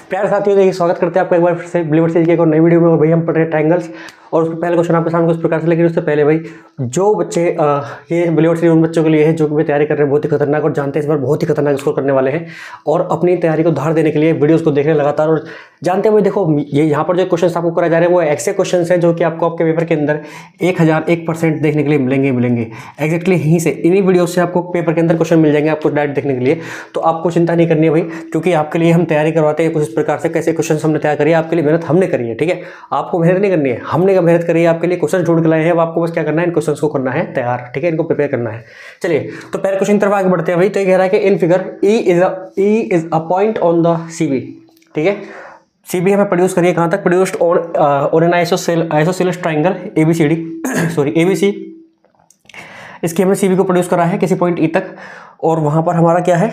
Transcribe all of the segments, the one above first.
प्यारे साथियों, देखिए स्वागत करते हैं आपका एक बार फिर से बिलीवर सीरीज की एक और नई वीडियो में। और भाई हम पढ़ रहे हैं ट्रायंगल्स, और उसके पहले क्वेश्चन आपके सामने कुछ प्रकार से। लेकिन उससे पहले भाई जो बच्चे ये बिलीवर सीरीज उन बच्चों के लिए है जो कि तैयारी कर रहे हैं बहुत ही खतरनाक, और जानते हैं इस बार बहुत ही खतरनाक स्कोर करने वाले हैं, और अपनी तैयारी को धार देने के लिए वीडियोस को देख रहे हैं लगातार। और जानते हैं भाई, देखो ये यहाँ पर जो क्वेश्चन आपको कराए जा रहे हैं वो ऐसे क्वेश्चन हैं जो कि आपको आपके पेपर के अंदर 1001% देखने के लिए मिलेंगे एग्जैक्टली यहीं से, इन्हीं वीडियो से आपको पेपर के अंदर क्वेश्चन मिल जाएंगे आपको डायरेक्ट देखने के लिए। तो आपको चिंता नहीं करनी है भाई, क्योंकि आपके लिए हम तैयारी करवाते हैं कुछ इस प्रकार से। कैसे क्वेश्चन हमने तैयार करी है आपके लिए, मेहनत हमने करी है, ठीक है। आपको मेहनत नहीं करनी है, हमने मेहनत करी है आपके लिए, क्वेश्चन ढूंढ के लाए हैं। अब आपको बस क्या करना है, इन क्वेश्चंस को करना है तैयार, ठीक है, इनको प्रिपेयर करना है। चलिए तो पहले क्वेश्चन की तरफ आगे बढ़ते हैं भाई। तो ये कह रहा है कि in figure E is a point on the CB, ठीक है। सीबी हमें प्रोड्यूस करिए कहाँ तक, produced on an isosceles triangle ABCD sorry ABC. इसकी हमने सीबी को प्रोड्यूस करा है किसी पॉइंट ई तक, और वहां पर हमारा क्या है,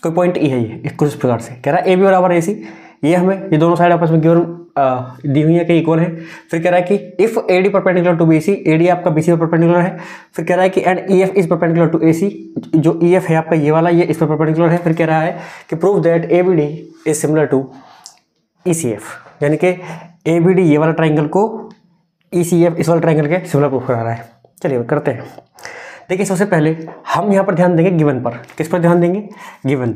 कोई पॉइंट ई है। ये कुछ प्रकार से कह रहा है ए बी बराबर ए सी, ये हमें ये दोनों साइड आपस में गिवन दी हुई है कि इक्वल है। फिर कह रहा है कि if A D perpendicular to B C, A D आपका बी सी पर परपेंडिकुलर है। फिर कह रहा है कि and E F is perpendicular to A C, जो ई एफ है आपका ये वाला, ये इस पर परपेंडिकुलर है। फिर कह रहा है कि prove that A B D is similar to E C F, यानी कि ए बी डी ये वाला ट्राइंगल को ई सी एफ इस वाला ट्राइंगल के सिमिलर प्रूफ करा रहा है। चलिए करते हैं। देखिए सबसे पहले हम यहाँ पर ध्यान देंगे गिवन पर। किस पर ध्यान देंगे, गिवन।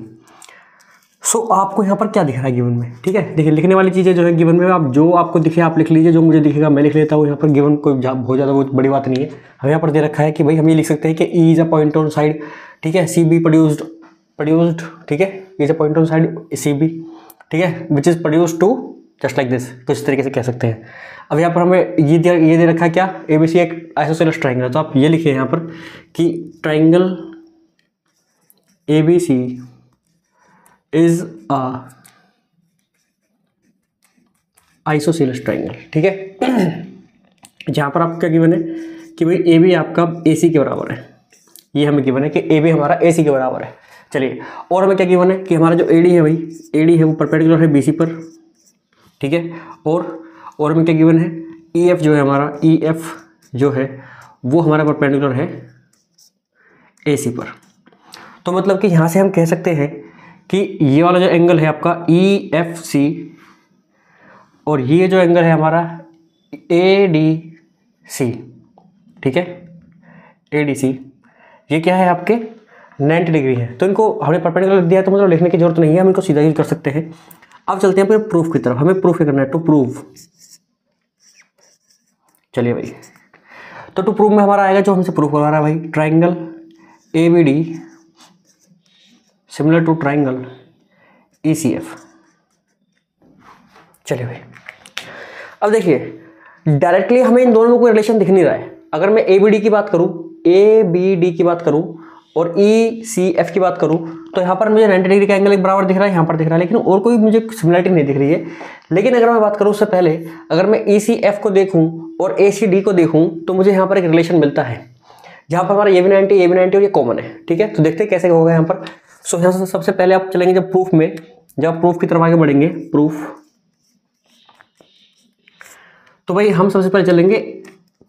सो आपको यहाँ पर क्या दिख रहा है गिवन में, ठीक है। देखिए लिखने वाली चीज़ें जो है गिवन में, आप जो आपको दिखे आप लिख लीजिए, जो मुझे दिखेगा मैं लिख लेता हूँ। यहाँ पर गिवन कोई बहुत ज़्यादा बहुत बड़ी बात नहीं है। हमें यहाँ पर दे रखा है कि भाई हम ये लिख सकते हैं कि E is a point on side, ठीक है, सी बी प्रोड्यूस्ड, ठीक है, is a point on side C B, ठीक है, which is produced to just like this, तो इस तरीके से कह सकते हैं। अब यहाँ पर हमें ये दे रखा है क्या, ए बी सी एक आइसोसेलेस ट्राइंगल है। तो आप ये लिखिए यहाँ पर कि triangle A B C is a isosceles triangle, ठीक है। जहाँ पर आपका गिवन है कि भाई ए बी आपका ए सी के बराबर है, ये हमें गिवन है कि ए बी हमारा ए सी के बराबर है। चलिए और हमें क्या गिवन है कि हमारा जो ए डी है भाई, ए डी है वो परपेंडिकुलर है बी सी पर, ठीक है। और हमें क्या गिवन है, ई एफ जो है हमारा, ई एफ जो है वो हमारा परपेंडिकुलर है ए सी पर। तो मतलब कि यहाँ से हम कह सकते हैं कि ये वाला जो एंगल है आपका ई एफ सी, और ये जो एंगल है हमारा ए डी सी, ठीक है, ए डी सी, ये क्या है आपके 90 डिग्री है। तो इनको हमने परपेंडिकुलर दिया है, तो मतलब लिखने की जरूरत नहीं है, हम इनको सीधा यूज कर सकते हैं। अब चलते हैं फिर प्रूफ की तरफ। हमें प्रूफ करना है, टू प्रूव। चलिए भाई, तो टू प्रूव में हमारा आएगा जो हमसे प्रूफ करवा रहा है भाई, triangle A B D similar to triangle E C F. चलिए भाई, अब देखिए डायरेक्टली हमें इन दोनों में कोई रिलेशन दिख नहीं रहा है। अगर मैं ए बी डी की बात करूं, ए बी डी की बात करूं और ई सी एफ की बात करूं, तो यहाँ पर मुझे 90 डिग्री का एंगल एक बराबर दिख रहा है, यहाँ पर दिख रहा है, लेकिन और कोई मुझे सिमिलरिटी नहीं दिख रही है। लेकिन अगर मैं बात करूँ उससे पहले, अगर मैं ई सी एफ को देखूँ और ए सी डी को देखूँ, तो मुझे यहाँ पर एक रिलेशन मिलता है, जहाँ पर हमारा ए बी 90 और ये कॉमन है, ठीक है। तो देखते हैं कैसे होगा यहाँ पर। सो यहाँ से सबसे पहले आप चलेंगे जब प्रूफ में, जब आप प्रूफ की तरफ आगे बढ़ेंगे, प्रूफ, तो भाई हम सबसे पहले चलेंगे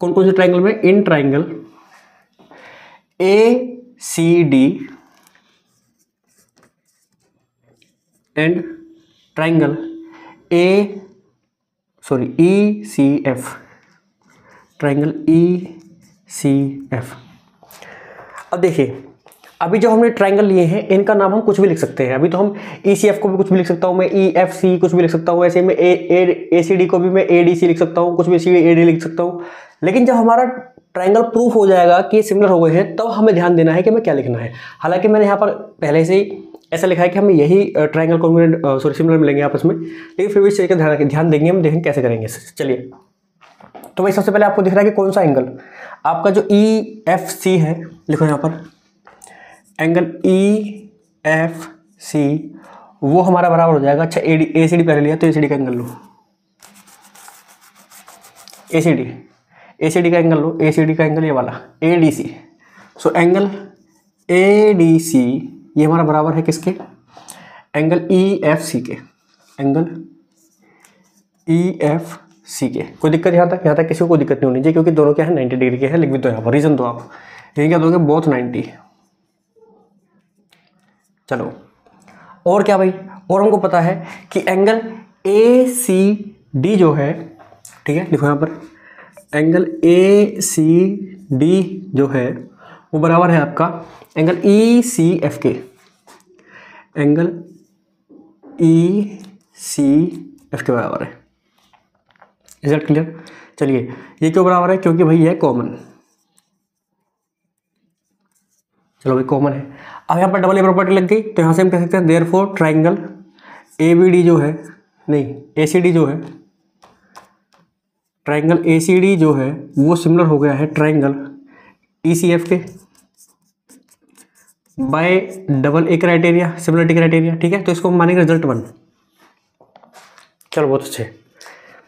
कौन कौन से ट्राइंगल में, in triangle A C D and triangle E C F, triangle E C F. अब देखिए, अभी जो हमने ट्राइंगल लिए हैं इनका नाम हम कुछ भी लिख सकते हैं। अभी तो हम ई सी एफ को भी कुछ भी लिख सकता हूँ मैं, ई एफ सी कुछ भी लिख सकता हूँ, ऐसे में ए सी डी को भी मैं ए डी सी लिख सकता हूँ, कुछ भी सी ए डी लिख सकता हूँ। लेकिन जब हमारा ट्राइंगल प्रूफ हो जाएगा कि ये सिमिलर हो गए हैं, तब हमें ध्यान देना है कि हमें क्या लिखना है। हालांकि मैंने यहाँ पर पहले से ही ऐसा लिखा है कि हमें यही ट्राइंगल कॉन्ग्रुएंट सिमिलर मिलेंगे आपस में, लेकिन फिर भी इस तरीके से ध्यान देंगे, हम देखेंगे कैसे करेंगे। चलिए तो भाई सबसे पहले आपको दिख रहा है कि कौन सा एंगल आपका जो ई एफ सी है, लिखो यहाँ पर एंगल ई एफ सी, वो हमारा बराबर हो जाएगा। अच्छा ए सी डी पहले लिया तो ए सी डी का एंगल लो, ए सी डी का एंगल लो, ए सी डी का एंगल ये वाला A D C. So angle A D C ये हमारा बराबर है किसके, एंगल ई एफ सी के, एंगल ई एफ सी के। कोई दिक्कत यहाँ तक किसी को दिक्कत नहीं होनी चाहिए, क्योंकि दोनों क्या है 90 डिग्री के हैं। लिख भी दो यहाँ पर, रीजन दो आप, ये क्या दोगे, बोथ 90। चलो और क्या भाई, और हमको पता है कि एंगल ए सी डी जो है, ठीक है, लिखो यहाँ पर, एंगल ए सी डी जो है वो बराबर है आपका एंगल ई सी एफ के, एंगल ई सी एफ के बराबर है। Is that clear? चलिए, ये क्यों बराबर है? क्योंकि भाई ये है कॉमन। चलो भाई कॉमन है। अब यहाँ पर डबल ए प्रॉपर्टी लग गई, तो यहाँ से हम कह सकते हैं therefore triangle A B D जो है, नहीं ए सी डी जो है, ट्राइंगल ए सी डी जो है वो सिमिलर हो गया है ट्राइंगल ई सी एफ के bye double A criteria, similarity criteria. ठीक है, तो इसको हम मानेंगे रिजल्ट 1। चलो बहुत अच्छे।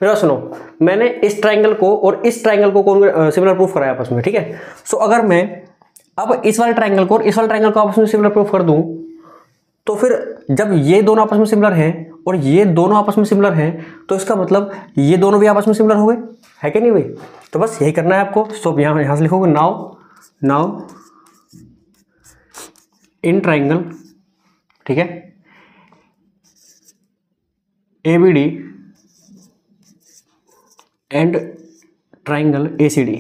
मेरा सुनो, मैंने इस ट्राइंगल को और इस ट्राइंगल को कौन सिमिलर प्रूफ कराया आपस में। ठीक है, सो अगर मैं अब इस वाले ट्राइंगल को और इस वाले ट्राइंगल को आपस में सिमिलर प्रूफ कर दूं, तो फिर जब ये दोनों आपस में सिमिलर हैं और ये दोनों आपस में सिमिलर हैं, तो इसका मतलब ये दोनों भी आपस में सिमिलर हो गए, है कि नहीं भाई? तो बस यही करना है आपको। सो यहाँ से लिखोगे नाउ इन ट्राइंगल, ठीक है, A B D and triangle A C D.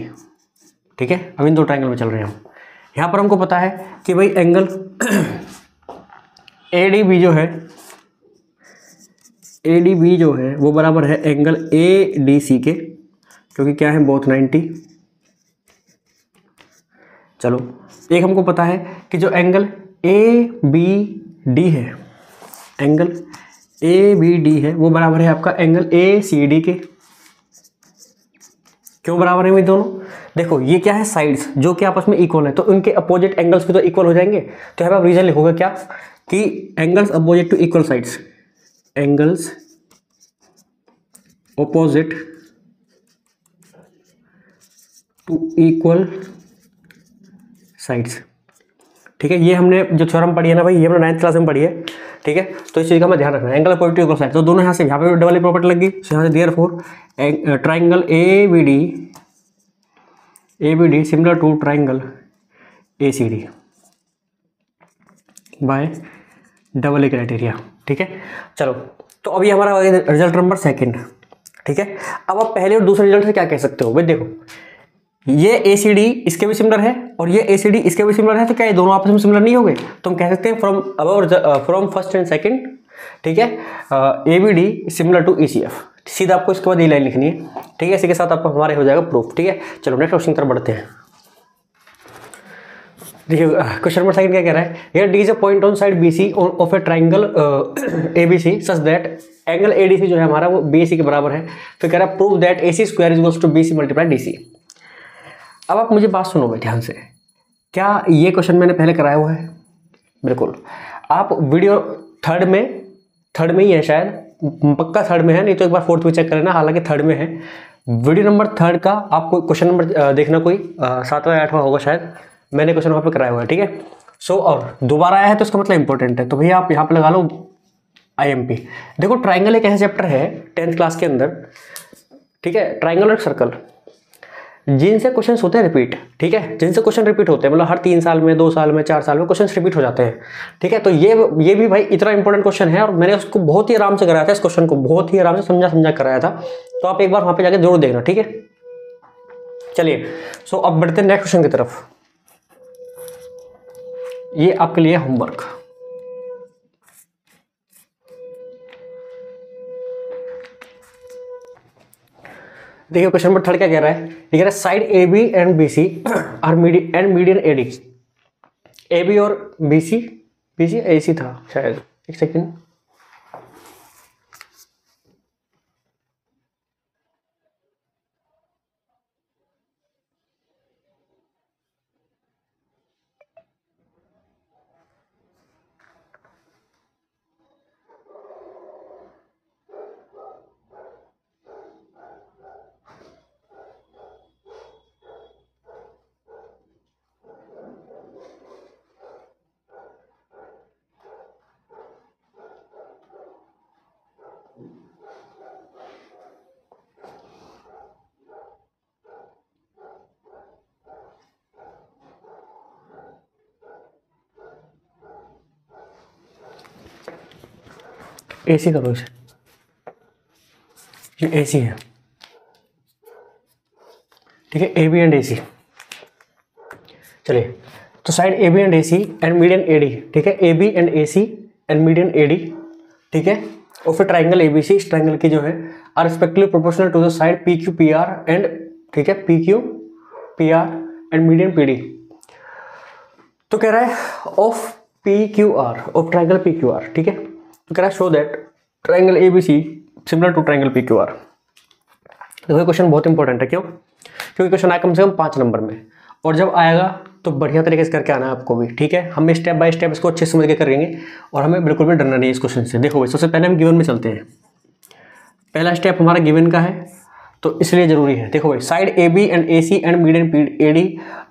ठीक है, अब इन दो ट्राइंगल में चल रहे हैं हम। यहाँ पर हमको पता है कि भाई एंगल ए डी बी जो है, ए डी बी जो है वो बराबर है एंगल ए डी सी के, क्योंकि क्या है बोथ 90। चलो, एक हमको पता है कि जो एंगल ए बी डी है, एंगल ए बी डी है वो बराबर है आपका एंगल ए सी डी के। क्यों बराबर है ये दोनों? देखो ये क्या है, साइड्स जो कि आपस में इक्वल है, तो उनके अपोजिट एंगल्स भी तो इक्वल हो जाएंगे। तो यहाँ पर आप रीजन लिखोगे क्या कि angles opposite to equal sides, angles opposite to equal sides. ठीक है, ये हमने जो थ्योरम पढ़ी है ना भाई, ये हमने 9th क्लास में पढ़ी है। ठीक है, तो इस चीज़ का मैं ध्यान रखना है, angle opposite to equal side. तो दोनों यहाँ से यहाँ पे डबल ए प्रॉपर्टी लग गई, यहाँ से therefore triangle A B D similar to triangle A C D by double A criteria. ठीक है, चलो, तो अभी हमारा रिजल्ट नंबर 2। ठीक है, अब आप पहले और दूसरे रिजल्ट से क्या कह सकते हो भाई? देखो ये ए सी डी इसके भी सिमिलर है और ये ए सी डी इसके भी सिमिलर है, तो क्या ये दोनों आपस में सिमिलर नहीं हो गए? तो हम कह सकते हैं फ्रॉम फर्स्ट एंड सेकंड, ठीक है, A B D similar to E C F. सीधा आपको इसके बाद ये लाइन लिखनी है। ठीक है, इसी के साथ आपको हमारे हो जाएगा प्रूफ। ठीक है, चलो नेक्स्ट क्वेश्चन की तरफ बढ़ते हैं। देखिए क्वेश्चन नंबर 2 क्या कह रहा है, here D is a point on side B C of a triangle A B C such that angle A D C जो है हमारा वो बी सी के बराबर है। फिर कह रहा है prove that A C square is equals to B C multiply D C. अब आप मुझे बात सुनो भाई ध्यान से, क्या ये क्वेश्चन मैंने पहले कराया हुआ है? बिल्कुल। आप वीडियो थर्ड में ही है शायद, पक्का थर्ड में है, नहीं तो एक बार 4th में चेक करना, हालांकि थर्ड में है। वीडियो नंबर 3 का आपको क्वेश्चन नंबर देखना, कोई 7वां या 8वां होगा शायद, मैंने क्वेश्चन वहाँ पे कराया हुआ है। ठीक है, सो और दोबारा आया है तो इसका मतलब इंपॉर्टेंट है, तो भैया आप यहाँ पे लगा लो IMP। देखो ट्राइंगल एक ऐसा चैप्टर है 10th क्लास के अंदर, ठीक है, ट्राइंगल और सर्कल, जिनसे क्वेश्चन होते हैं रिपीट। ठीक है, जिनसे क्वेश्चन रिपीट होते हैं, मतलब हर 3 साल में, 2 साल में, 4 साल में क्वेश्चन रिपीट हो जाते हैं। ठीक है, तो ये भी भाई इतना इंपॉर्टेंट क्वेश्चन है और मैंने उसको बहुत ही आराम से कराया था, इस क्वेश्चन को बहुत ही आराम से समझा कराया था, तो आप एक बार वहां पे जाके जरूर देखना। ठीक है, चलिए, सो अब बढ़ते हैं नेक्स्ट क्वेश्चन की तरफ। ये आपके लिए होमवर्क। देखिए क्वेश्चन नंबर 3 क्या कह रहा है, ये कह रहा है side A B and B C are median A D. A B और बी सी ए सी था शायद, एक सेकेंड, AC करो इसे, ये AC है, ठीक है, AB एंड AC। चलिए, तो side AB and AC and median AD, ठीक है, AB and AC and median AD, ठीक है, और फिर ट्राइंगल ABC, इस ट्राइंगल की जो है are respectively proportional to the side PQPR and, ठीक है, PQPR एंड मीडियन PD। तो कह रहा है of PQR, of triangle PQR, ठीक है, तो कह रहा है show that triangle ABC similar to triangle PQR। देखो क्वेश्चन बहुत इंपॉर्टेंट है, क्यों? क्योंकि क्वेश्चन आया कम से कम 5 नंबर में, और जब आएगा तो बढ़िया तरीके से करके आना है आपको भी, ठीक है। हम स्टेप बाय स्टेप इसको अच्छे से समझ के करेंगे और हमें बिल्कुल भी डरना नहीं है इस क्वेश्चन से। देखो भाई, सबसे पहले हम गिवन में चलते हैं। पहला स्टेप हमारा गिवन का है, तो इसलिए जरूरी है। देखो भाई, side AB and AC and median AD,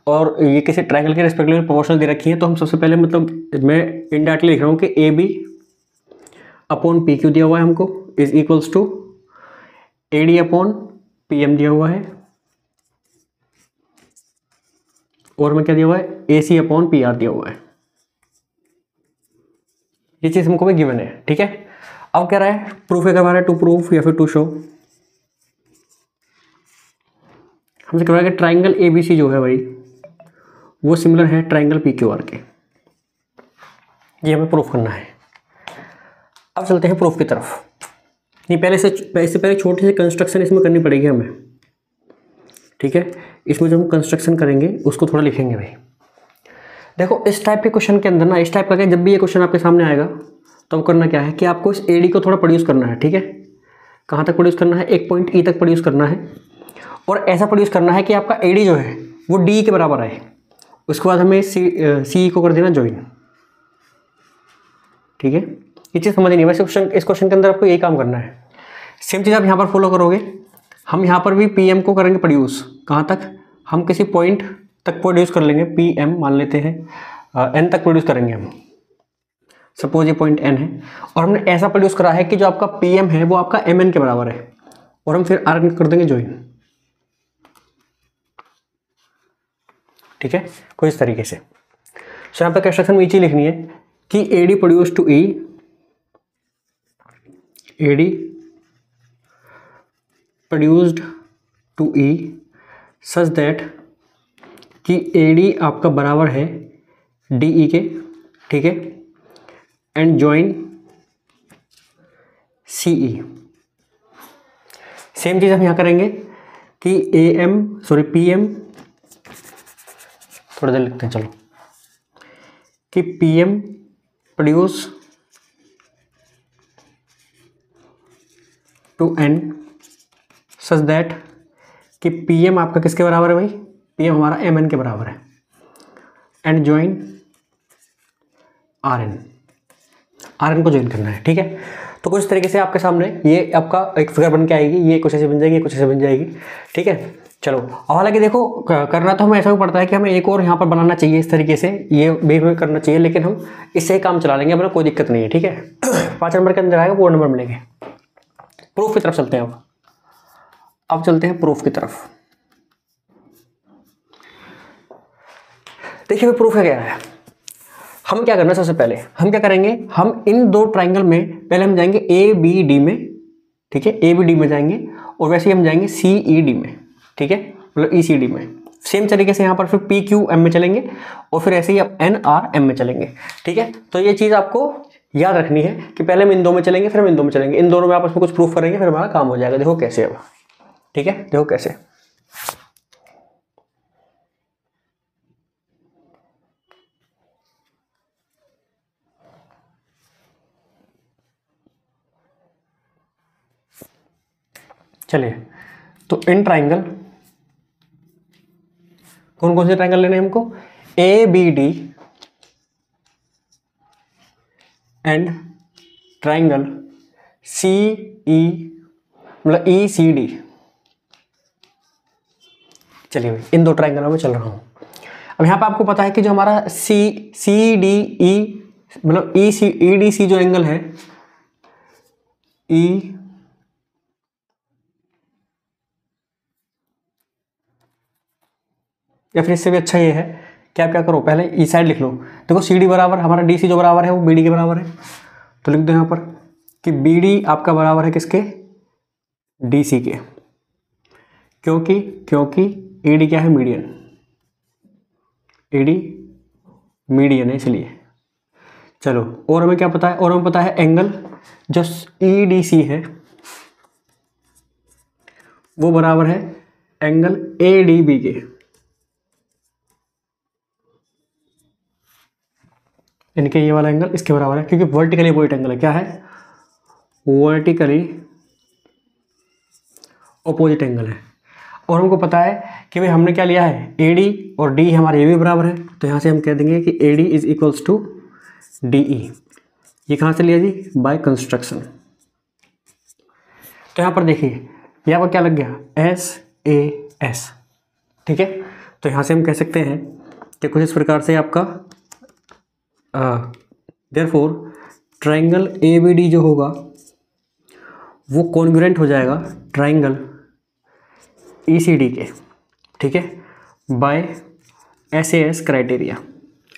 और ये किसी ट्राइंगल के रिस्पेक्टिवली प्रोपोर्शनल दे रखी है, तो हम सबसे पहले मतलब मैं इनडायरेक्टली लिख रहा हूँ कि AB अपॉन PQ दिया हुआ है हमको, is equals to AD upon PM दिया हुआ है, और हमें क्या दिया हुआ है, AC अपॉन PR दिया हुआ है। ये चीज हमको भी गिवन है, ठीक है। अब कह रहा है प्रूफ है करवा रहा है, टू प्रूफ या फिर टू शो। हमसे कह रहा है कि ट्राइंगल ABC जो है भाई वो सिमिलर है ट्राइंगल PQR के, ये हमें प्रूफ करना है। अब चलते हैं प्रूफ की तरफ। नहीं, पहले से इससे पहले छोटी सी कंस्ट्रक्शन इसमें करनी पड़ेगी हमें, ठीक है। इसमें जो हम कंस्ट्रक्शन करेंगे उसको थोड़ा लिखेंगे भाई। देखो इस टाइप के क्वेश्चन के अंदर ना, इस टाइप का, जब भी ये क्वेश्चन आपके सामने आएगा तो करना क्या है कि आपको इस AD को थोड़ा प्रोड्यूस करना है, ठीक है। कहाँ तक प्रोड्यूस करना है, एक पॉइंट E तक प्रोड्यूस करना है, और ऐसा प्रोड्यूस करना है कि आपका AD जो है वो DE के बराबर आए। उसके बाद हमें CE को कर देना ज्वाइन, ठीक है। ये चीज़ समझ नहीं है वैसे इस क्वेश्चन के अंदर आपको यही काम करना है। सेम चीज़ आप यहाँ पर फॉलो करोगे। हम यहाँ पर भी PM को करेंगे प्रोड्यूस, कहाँ तक, हम किसी पॉइंट तक प्रोड्यूस कर लेंगे, PM मान लेते हैं, N तक प्रोड्यूस करेंगे हम, सपोज ये पॉइंट N है, और हमने ऐसा प्रोड्यूस करा है कि जो आपका PM है वो आपका MN के बराबर है, और हम फिर RN कर देंगे ज्वाइन, ठीक है, कुछ इस तरीके से। तो यहाँ पर कंस्ट्रक्शन में ये चीज लिखनी है कि AD produce to E, AD produced to E such that कि AD आपका बराबर है DE के, ठीक है, एंड ज्वाइन CE। सेम चीज़ हम यहाँ करेंगे कि PM थोड़ा देर लिखते हैं, चलो, कि PM produce to N such that कि PM आपका किसके बराबर है भाई, PM हमारा MN के बराबर है, एंड ज्वाइन RN को ज्वाइन करना है, ठीक है। तो कुछ तरीके से आपके सामने ये आपका एक फिगर बन के आएगी, ये कुछ ऐसे बन जाएगी, कुछ ऐसे बन जाएगी, ठीक है। चलो, हालांकि देखो करना तो हमें ऐसा भी पड़ता है कि हमें एक और यहाँ पर बनाना चाहिए इस तरीके से, ये भी हमें करना चाहिए, लेकिन हम इससे ही काम चला लेंगे, अपना कोई दिक्कत नहीं है, ठीक है। 5 नंबर के अंदर आएगा, 4 नंबर मिलेंगे। प्रूफ की तरफ चलते हैं। अब चलते हैं प्रूफ की तरफ। देखिए प्रूफ है क्या है। हम क्या करना है, सबसे पहले हम क्या करेंगे, हम इन दो ट्राइंगल में पहले हम जाएंगे ABD में, ठीक है, ABD में जाएंगे, और वैसे ही हम जाएंगे CED में, ठीक है, मतलब ECD में। सेम तरीके से यहाँ पर फिर PQM में चलेंगे, और फिर ऐसे ही अब NRM में चलेंगे, ठीक है। तो ये चीज़ आपको याद रखनी है कि पहले हम इन दो में चलेंगे, फिर हम इन दो में चलेंगे, इन दोनों में आपस में कुछ प्रूफ करेंगे, फिर हमारा काम हो जाएगा। देखो कैसे अब, ठीक है, देखो कैसे। चलिए, तो इन ट्राइंगल कौन कौन से ट्राइंगल लेने हैं हमको, ABD एंड ट्राइंगल CE मतलब ECD। चलिए भाई, इन दो ट्राइंगलों में चल रहा हूं। अब यहाँ पे आपको पता है कि जो हमारा CDE मतलब EDC जो एंगल है, E या फिर इससे भी अच्छा ये है कि आप क्या करो, पहले ई साइड लिख लो। देखो CD बराबर हमारा DC जो बराबर है वो BD के बराबर है, तो लिख दो यहाँ पर कि बी डी आपका बराबर है किसके, डी सी के, क्योंकि ए डी क्या है, मीडियन, ए डी मीडियन है इसलिए। चलो और हमें क्या पता है, और हमें पता है एंगल जो ई डी सी है वो बराबर है एंगल ए डी बी के, इनके ये वाला एंगल इसके बराबर है, क्योंकि वर्टिकली अपोजिट एंगल है। क्या है, वर्टिकली अपोजिट एंगल है। और हमको पता है कि भाई हमने क्या लिया है, ए डी और डी हमारे ये भी बराबर है, तो यहाँ से हम कह देंगे कि A D is equals to D E. ये कहाँ से लिया जी, बाय कंस्ट्रक्शन। तो यहाँ पर देखिए ये आपका क्या लग गया, एस ए एस, ठीक है। तो यहाँ से हम कह सकते हैं कि कुछ इस प्रकार से आपका therefore triangle A B D जो होगा वो कॉन्ग्रुएंट हो जाएगा ट्रायंगल ई सी डी के, ठीक है, bye S A S criteria,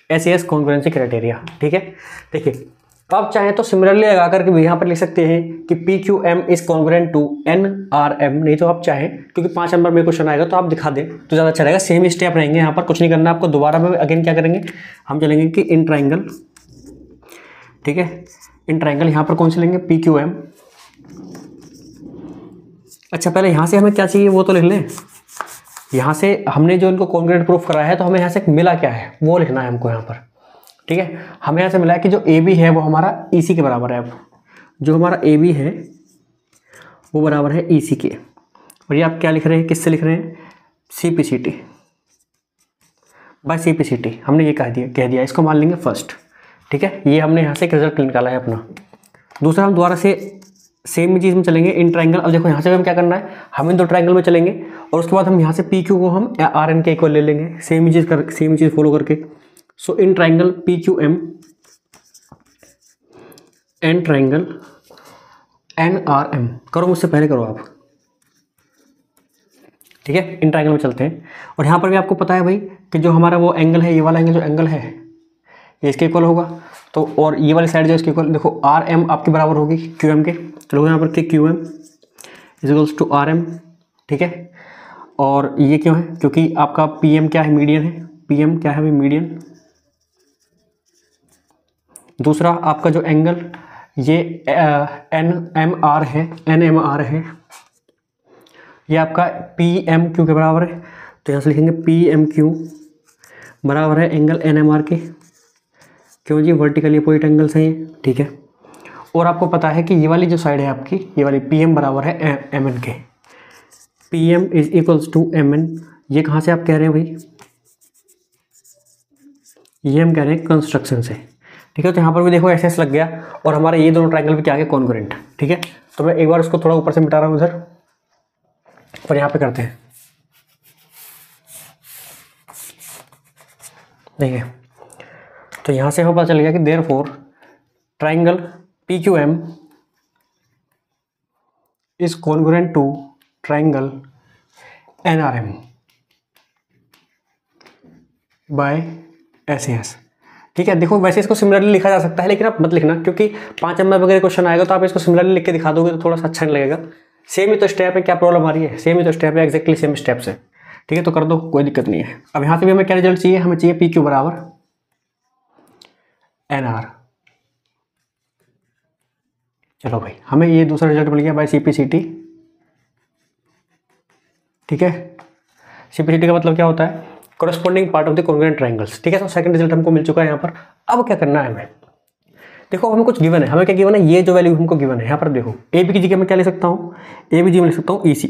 S A S congruency criteria, ठीक है। देखिए अब चाहें तो सिमिलरली लगा करके भी यहाँ पर लिख सकते हैं कि P Q M is congruent to N R M, नहीं तो आप चाहें, क्योंकि 5 नंबर में क्वेश्चन आएगा तो आप दिखा दें तो ज़्यादा अच्छा रहेगा। सेम स्टेप रहेंगे यहाँ पर, कुछ नहीं करना आपको। दोबारा में अगेन क्या करेंगे, हम चलेंगे कि इन ट्राइंगल, ठीक है, इन ट्राइंगल यहाँ पर कौन से लेंगे, पी क्यू एम। अच्छा पहले यहाँ से हमें क्या चाहिए वो तो लिख लें। यहाँ से हमने जो इनको कॉन्ग्रुएंट प्रूफ कराया है तो हमें यहाँ से मिला क्या है वो लिखना है हमको यहाँ पर, ठीक है। हमें यहाँ से मिला है कि जो ए बी है वो हमारा ई सी के बराबर है। अब जो हमारा ए बी है वो बराबर है ई सी के, और ये आप क्या लिख रहे हैं, किससे लिख रहे हैं, C P C T, by C P C T. हमने ये कह दिया, इसको मान लेंगे फर्स्ट, ठीक है। ये हमने यहाँ से एक रिजल्ट निकाला है अपना। दूसरा हम दोबारा से सेम चीज़ में चलेंगे, इन ट्राइंगल। अब देखो यहाँ से हम क्या करना है, हम इन दो ट्राइंगल में चलेंगे और उसके बाद हम यहाँ से पी क्यू को हम आर एन के इक्वल ले लेंगे, सेम चीज़ फॉलो करके। So in triangle P Q M N triangle N R M, करो मुझसे पहले करो आप, ठीक है। इन ट्राइंगल में चलते हैं और यहाँ पर भी आपको पता है भाई कि जो हमारा वो एंगल है, ये वाला एंगल जो एंगल है ये इसके इक्वल होगा, तो और ये वाली साइड जो इसके इक्वल, देखो आर एम आपके बराबर होगी क्यू एम के। चलो यहाँ पर के Q M is equals to R M, ठीक है। और ये क्यों है, क्योंकि आपका पी एम क्या है, मीडियन है, पी एम क्या है भाई, मीडियन। दूसरा आपका जो एंगल ये एन एम आर है, एन एम आर है, ये आपका पी एम क्यू के बराबर है, तो यहाँ से लिखेंगे पी एम क्यू बराबर है एंगल एन एम आर के। क्यों जी, वर्टिकली अपोजिट एंगल्स हैं ये, ठीक है। और आपको पता है कि ये वाली जो साइड है आपकी, ये वाली पी एम बराबर है एम एन के, P M is equals to M N. ये कहाँ से आप कह रहे हैं भाई, ये हम कह रहे हैं कंस्ट्रक्शन से, ठीक है। तो यहाँ पर भी देखो ऐसे लग गया और हमारे ये दोनों ट्राइंगल भी क्या आ गए, कॉन्ग्रुएंट, ठीक है। तो मैं एक बार उसको थोड़ा ऊपर से मिटा रहा हूँ उधर, और यहाँ पे करते हैं, देखिए। तो यहाँ से हमें पता चल गया कि therefore triangle P Q M is congruent to triangle N R M by S A S, ठीक है। देखो वैसे इसको सिमिलरली लिखा जा सकता है, लेकिन आप मत लिखना, क्योंकि 5 नंबर वगैरह क्वेश्चन आएगा तो आप इसको सिमिलरली लिख के दिखा दोगे तो थोड़ा सा अच्छा नहीं लगेगा। सेम ही तो स्टेप है, क्या प्रॉब्लम आ रही है, सेम ही तो स्टेप है, एक्जैक्टली सेम स्टेप्स है, ठीक है। तो कर दो, कोई दिक्कत नहीं है। अब यहाँ से भी हमें क्या रिजल्ट चाहिए, हमें चाहिए पी क्यू बराबर एन आर। चलो भाई, हमें ये दूसरा रिजल्ट मिल गया by C P C T, ठीक है। सी पी सी टी का मतलब क्या होता है, corresponding part of the congruent triangles, ठीक है। तो सेकंड रिजल्ट हमको मिल चुका है यहाँ पर। अब क्या करना है हमें, देखो हमें कुछ गिवन है, हमें क्या गिवन है, ये जो वैल्यू हमको गिवन है यहाँ पर देखो, ए बी की जगह मैं क्या ले सकता हूँ, ए बी जी में लिख सकता हूँ ई सी,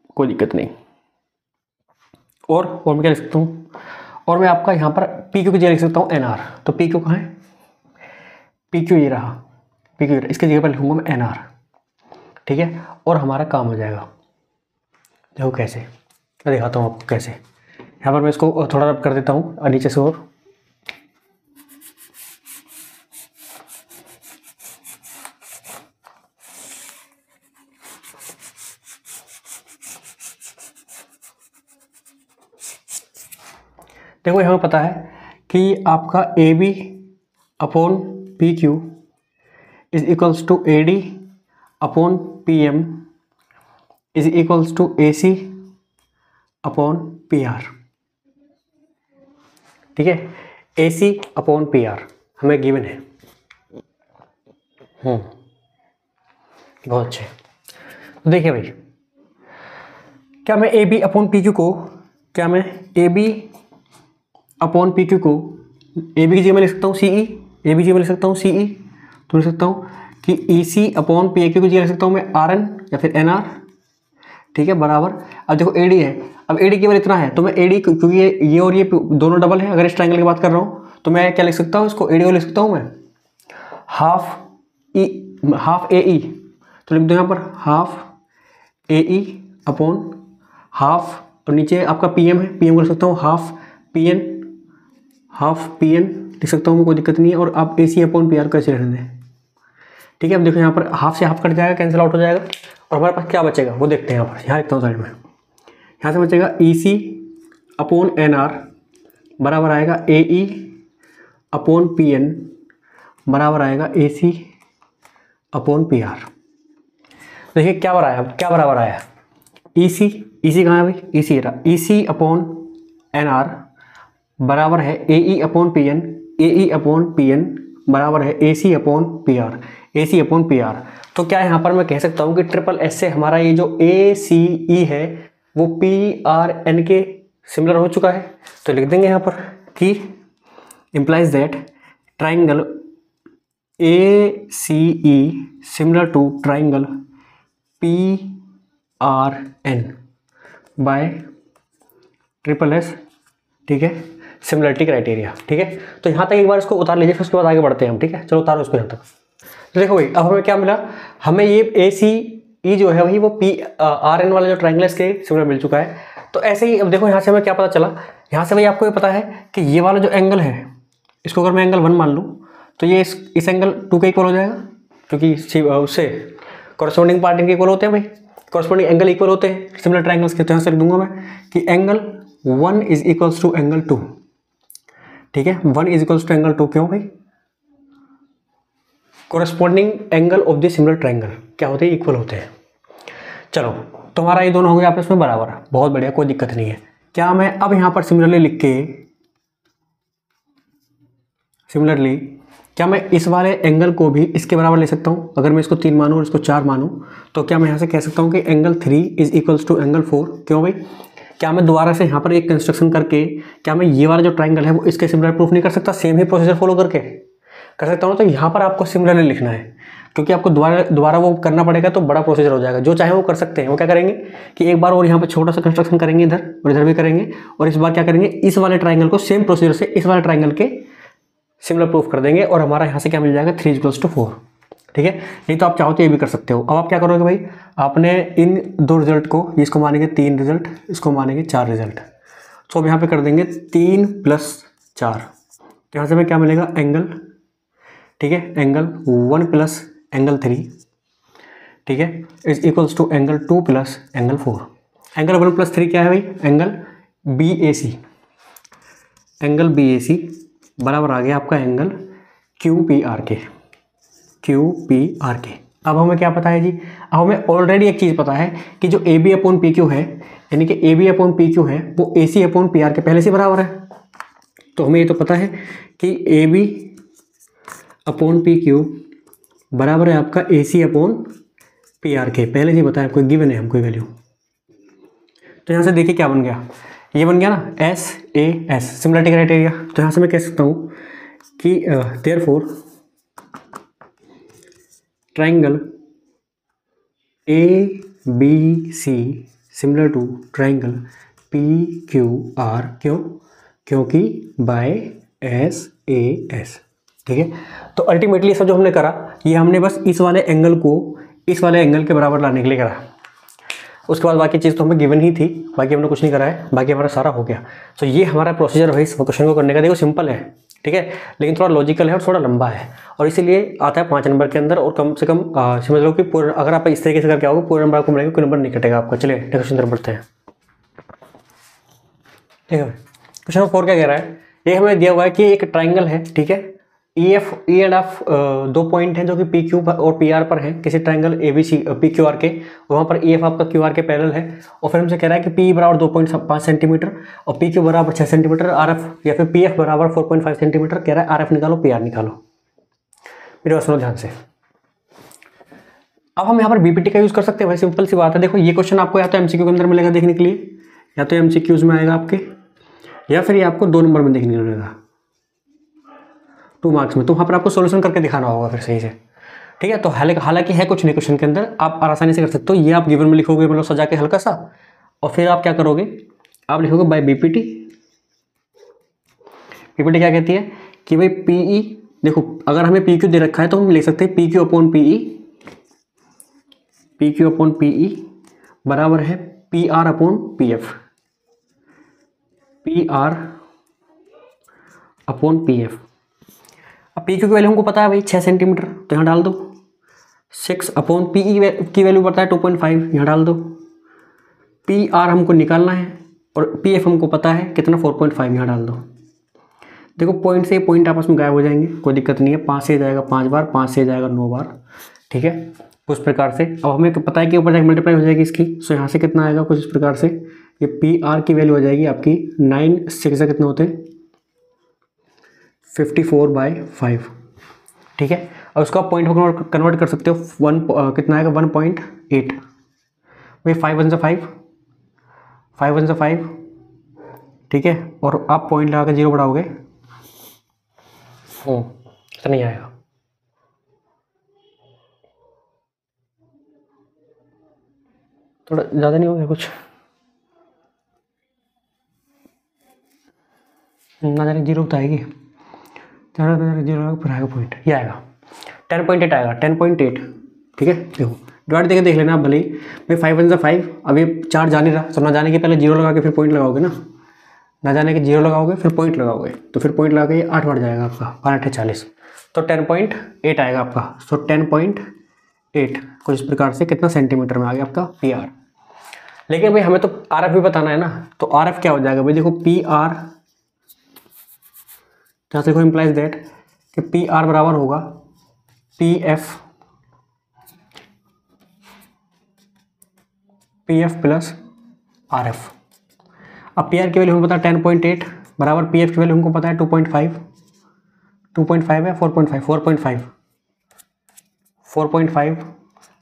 कोई दिक्कत नहीं। और मैं क्या लिख सकता हूँ, और मैं आपका यहाँ पर पी क्यू की जगह लिख सकता हूँ एन आर। तो पी क्यू कहाँ है, पी क्यू ये रहा, पी क्यू इसकी जगह पर लिखूंगा मैं एन आर, ठीक है। और हमारा काम हो जाएगा। देखो कैसे, मैं दिखाता हूँ आपको कैसे। यहाँ पर मैं इसको थोड़ा रब कर देता हूँ नीचे से, और देखो हमें पता है कि आपका A B upon P Q is equals to AD upon PM is equals to AC upon PR। ठीक है, AC अपॉन PR हमें गिवन है। बहुत अच्छे। तो देखिए भाई, क्या मैं AB अपॉन PQ को AB की जगह में लिख सकता हूँ CE, AB की जगह में लिख सकता हूँ CE, तो लिख सकता हूँ कि EC अपॉन PQ की जगह लिख सकता हूँ मैं RN या फिर NR। ठीक है, बराबर। अब देखो AD है, अब AD केवल इतना है तो मैं AD, क्योंकि ये और ये दोनों डबल है, अगर इस ट्रायंगल की बात कर रहा हूँ तो मैं क्या लिख सकता हूँ, इसको AD को लिख सकता हूँ मैं हाफ AE, तो लिख दो यहाँ पर हाफ AE अपॉन हाफ, और नीचे आपका PM है, PM को लिख सकता हूँ हाफ PN लिख सकता हूँ मैं, कोई दिक्कत नहीं है। और आप AC अपॉन PR कैसे रहने दें। ठीक है, अब देखो यहाँ पर हाफ से हाफ कट जाएगा, कैंसिल आउट हो जाएगा, और हमारे पास क्या बचेगा वो देखते हैं। यहाँ पर यहाँ लिखता हूँ साइड में, यहाँ से बचेगा EC अपॉन NR बराबर आएगा AE अपॉन PN बराबर आएगा AC अपॉन PR। देखिए क्या बराबर आया EC कहाँ है भाई, EC रहा, EC अपॉन NR बराबर है AE अपॉन PN बराबर है AC अपॉन PR। तो क्या यहाँ पर मैं कह सकता हूँ कि ट्रिपल S से हमारा ये जो ACE है वो PRN के सिमिलर हो चुका है। तो लिख देंगे यहाँ पर कि implies that triangle ACE similar to triangle PRN by triple S। ठीक है, सिमिलरिटी क्राइटेरिया। ठीक है, तो यहाँ तक एक बार इसको उतार लीजिए, फिर उसके बाद आगे बढ़ते हैं हम। ठीक है, चलो उतारो इसको यहाँ तक। तो देखो भाई, अब हमें क्या मिला, हमें ये ACE जो है वही वो PRN वाला जो ट्रायंगल के सिमिलर मिल चुका है। तो ऐसे ही अब देखो यहाँ से हमें क्या पता चला, यहाँ से भाई आपको ये पता है कि ये वाला जो एंगल है इसको अगर मैं एंगल 1 मान लूँ तो ये इस एंगल 2 के इक्वल हो जाएगा, क्योंकि उससे कॉरस्पॉन्डिंग पार्ट इनके इक्वल होते हैं भाई, कॉरस्पॉन्डिंग एंगल इक्वल होते हैं सिमिलर ट्रायंगल्स के। तो यहाँ से लिख दूंगा मैं कि angle 1 is equals to angle 2। ठीक है, 1 इज इक्वल्स टू एंगल 2, क्यों भाई, corresponding angle of the similar triangle क्या होते हैं, इक्वल होते हैं। चलो, तो हमारा ये दोनों हो गया आपस में बराबर, बहुत बढ़िया, कोई दिक्कत नहीं है। क्या मैं अब यहाँ पर सिमिलरली लिख के क्या मैं इस वाले एंगल को भी इसके बराबर ले सकता हूँ। अगर मैं इसको 3 मानूँ और इसको 4 मानूँ तो क्या मैं यहाँ से कह सकता हूँ कि angle 3 is equals to angle 4, क्यों भाई, क्या मैं दोबारा से यहाँ पर एक कंस्ट्रक्शन करके क्या मैं ये वाला जो ट्रायंगल है वो इसके सिमिलर प्रूफ नहीं कर सकता, सेम ही प्रोसीजर फॉलो करके कर सकता हूँ। तो यहाँ पर आपको सिमिलरली लिखना है, क्योंकि आपको दोबारा वो करना पड़ेगा तो बड़ा प्रोसीजर हो जाएगा। जो चाहे वो कर सकते हैं, वो क्या करेंगे कि एक बार और यहाँ पर छोटा सा कंस्ट्रक्शन करेंगे इधर और इधर भी करेंगे, और इस बार क्या करेंगे, इस वाले ट्रायंगल को सेम प्रोसीजर से इस वाले ट्रायंगल के सिमिलर प्रूफ कर देंगे, और हमारा यहाँ से क्या मिल जाएगा, 3 इक्वल्स टू 4। ठीक है, नहीं तो आप चाहो तो ये भी कर सकते हो। अब आप क्या करोगे भाई, आपने इन 2 रिजल्ट को, इसको मानेंगे 3 रिजल्ट, इसको मानेंगे 4 रिजल्ट। तो अब यहाँ पे कर देंगे 3 + 4, तो यहाँ से हमें क्या मिलेगा, एंगल। ठीक है, एंगल 1 + एंगल 3, ठीक है, is equals to angle 2 + angle 4। Angle 1 + 3 क्या है भाई, एंगल BAC। एंगल BAC बराबर आ गया आपका एंगल QPR के। अब हमें क्या पता है जी, अब हमें ऑलरेडी एक चीज़ पता है कि जो AB अपॉन PQ है, यानी कि AB अपॉन PQ है वो AC अपॉन PR के पहले से बराबर है। तो हमें ये तो पता है कि AB अपॉन PQ बराबर है आपका AC अपॉन PR के, पहले से पता है, कोई गिवन है हमको वैल्यू। तो यहाँ से देखिए क्या बन गया, ये बन गया ना SAS, सिमिलरिटी क्राइटेरिया। तो यहाँ से मैं कह सकता हूँ कि therefore triangle ABC similar to triangle PQR, क्योंकि बाय SAS। ठीक है, तो अल्टीमेटली सब जो हमने करा ये हमने बस इस वाले एंगल को इस वाले एंगल के बराबर लाने के लिए करा। उसके बाद बाकी चीज़ तो हमें गिवन ही थी, बाकी हमने कुछ नहीं करा है, बाकी हमारा सारा हो गया। तो ये हमारा प्रोसीजर है इस क्वेश्चन को करने का। देखो सिंपल है, ठीक है, लेकिन थोड़ा लॉजिकल है और थोड़ा लंबा है, और इसीलिए आता है 5 नंबर के अंदर। और कम से कम समझ लो कि पूरा, अगर आप इस तरीके से करके आओगे पूरे नंबर आपको मिलेगा, कोई नंबर नहीं कटेगा आपका। चलिए क्वेश्चन नंबर बढ़ते हैं। ठीक है, क्वेश्चन नंबर 4 क्या कह रहा है, ये हमें दिया हुआ है कि एक ट्राइंगल है, ठीक है, ई एंड एफ दो पॉइंट हैं जो कि पी क्यू और पी आर पर हैं किसी triangle A B C P Q R के, वहाँ पर ई एफ आपका क्यू आर के पैरेलल है। और फिर हमसे कह रहा है कि पी बराबर 2.5 सेंटीमीटर और पी क्यू बराबर 6 सेंटीमीटर, आर एफ या फिर पी एफ बराबर 4.5 सेंटीमीटर, कह रहा है आर एफ निकालो पी आर निकालो। मेरे बात सुनो ध्यान से। अब हम यहाँ पर बीपीटी का यूज़ कर सकते हैं भाई, सिंपल सी बात है। देखो ये क्वेश्चन आपको या तो एमसीक्यू के अंदर मिलेगा देखने के लिए, या तो एमसीक्यूज में आएगा आपके, या फिर ये आपको 2 नंबर में देखने को मिलेगा 2 मार्क्स में। तो वहाँ पर आपको सोल्यूशन करके दिखाना होगा फिर सही से, ठीक है। तो हालांकि है कुछ नहीं क्वेश्चन के अंदर, आप आसानी से कर सकते हो। ये आप गिवन में लिखोगे मतलब सजा के हल्का सा, और फिर आप क्या करोगे, आप लिखोगे बाय बीपीटी। बीपीटी क्या कहती है कि भाई पीई, देखो अगर हमें पी क्यू दे रखा है तो हम लिख सकते हैं P Q upon P E, P Q upon P E बराबर है P R upon P F, P R upon P F. अब पी क्यू की वैल्यू हमको पता है भाई 6 सेंटीमीटर, तो यहाँ डाल दो। 6 अपॉन पी ई की वैल्यू पता है 2.5, यहाँ डाल दो। पी आर हमको निकालना है और पी एफ हमको पता है कितना 4.5, यहाँ डाल दो। देखो पॉइंट से पॉइंट आपस में गायब हो जाएंगे, कोई दिक्कत नहीं है। 5 से जाएगा 5 बार, 5 से जाएगा 9 बार, ठीक है। उस प्रकार से अब हमें पता है कि ऊपर जाकर मल्टीप्लाई हो जाएगी इसकी, सो यहाँ से कितना आएगा कुछ इस प्रकार से, ये पी आर की वैल्यू हो जाएगी आपकी 9 6 से कितने होते हैं 54/5, ठीक है। और उसको आप पॉइंट में कन्वर्ट कर सकते हो, कितना आएगा 1.8 भाई, 5 1 से 5, 5 1 से 5, ठीक है। और आप पॉइंट लगा कर 0 बढ़ाओगे, तो नहीं आएगा। थोड़ा ज़्यादा नहीं हो गया कुछ, ना जाने 0 तो आएगी, 0 फिर आएगा पॉइंट, ये आएगा 10.8 आएगा, 10.8, ठीक है। देखो डिवाइड देके देख लेना आप भले ही भाई, 5 1 से 5, अब ये 4 जा नहीं रहा, तो ना जाने के पहले 0 लगा के फिर पॉइंट लगाओगे ना जाने के 0 लगाओगे फिर पॉइंट लगाओगे, तो फिर पॉइंट लगा के ये 8 बढ़ जाएगा आपका, 5 8 40, तो 10.8 आएगा आपका। सो 10.8 कुछ इस प्रकार से कितना सेंटीमीटर में आ गया आपका पी आर। लेकिन भाई हमें तो आर एफ भी बताना है ना, तो आर एफ क्या हो जाएगा भाई, देखो पी आर जहाँ से देखो इम्प्लाइज दैट कि पी आर बराबर होगा P F plus R F. अब पी आर की वैल्यू हमको पता है 10.8 बराबर पी एफ की वैल्यू हमको पता है 2.5 है 4.5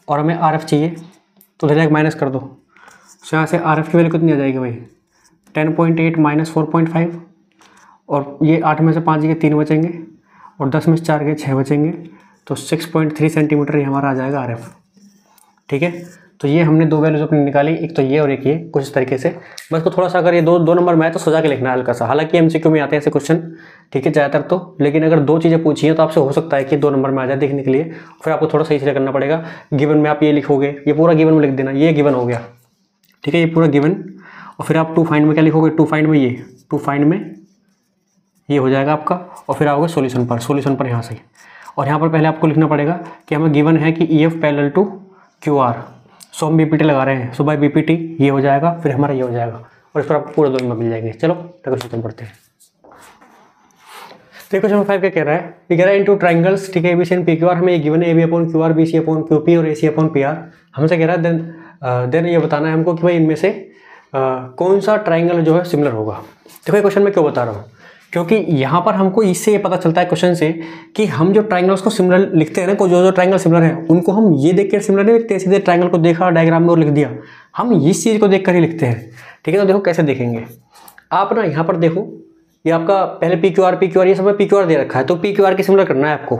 और हमें आर एफ चाहिए, तो उधर जाकर माइनस कर दो। तो यहाँ से आर एफ की वैल्यू कितनी आ जाएगी भाई, 10.8 माइनस 4.5, और ये 8 में से 5 के 3 बचेंगे, और 10 में से 4 के 6 बचेंगे, तो 6.3 सेंटीमीटर ये हमारा आ जाएगा आर एफ, ठीक है। तो ये हमने 2 वैल्यूज अपनी निकाली, एक तो ये और एक ये, कुछ इस तरीके से। बस को थोड़ा सा अगर ये दो नंबर में आए तो सजा के लिखना है हल्का सा, हालांकि एमसीक्यू में आते हैं ऐसे क्वेश्चन, ठीक है ज़्यादातर तो, लेकिन अगर 2 चीज़ें पूछी हैं तो आपसे हो सकता है कि 2 नंबर में आ जाए देखने के लिए, फिर आपको थोड़ा सही से करना पड़ेगा। गिवन में आप ये लिखोगे, ये पूरा गिवन में लिख देना, ये गिवन हो गया, ठीक है, ये पूरा गिवन। और फिर आप टू फाइंड में क्या लिखोगे, टू फाइंड में ये हो जाएगा आपका, और फिर आओगे सॉल्यूशन पर यहाँ से। और यहाँ पर पहले आपको लिखना पड़ेगा कि हमें गिवन है कि E F parallel to Q R, so हम बीपीटी लगा रहे हैं, सो बाय बीपीटी ये हो जाएगा, फिर हमारा ये हो जाएगा, और इस पर आपको पूरे 2 नंबर मिल जाएंगे। चलो क्वेश्चन पढ़ते हैं। तो क्वेश्चन 5 क्या कह रहा है, ये कह रहा है इनटू ट्रायंगल्स, ठीक है, A B C and P Q R, हमें ये गिवन है A B upon Q R, B C upon Q P और A C upon P R. हमसे कह रहा है देन ये बताना है हमको कि भाई इनमें से कौन सा ट्रायंगल जो है सिमिलर होगा। देखो ये क्वेश्चन मैं क्यों बता रहा हूँ, क्योंकि यहाँ पर हमको इससे ये पता चलता है क्वेश्चन से कि हम जो ट्रायंगल्स को सिमिलर लिखते हैं ना, को जो ट्रायंगल सिमिलर है उनको हम ये देख कर सिमिलर नहीं लिखते, सीधे ट्रायंगल को देखा डायग्राम में और लिख दिया, हम इस चीज़ को देख कर ही लिखते हैं, ठीक है। तो देखो कैसे देखेंगे आप ना, यहाँ पर देखो ये आपका पहले पी क्यू आर ये सब पी क्यू आर दे रखा है, तो पी क्यू आर की सिमिलर करना है आपको।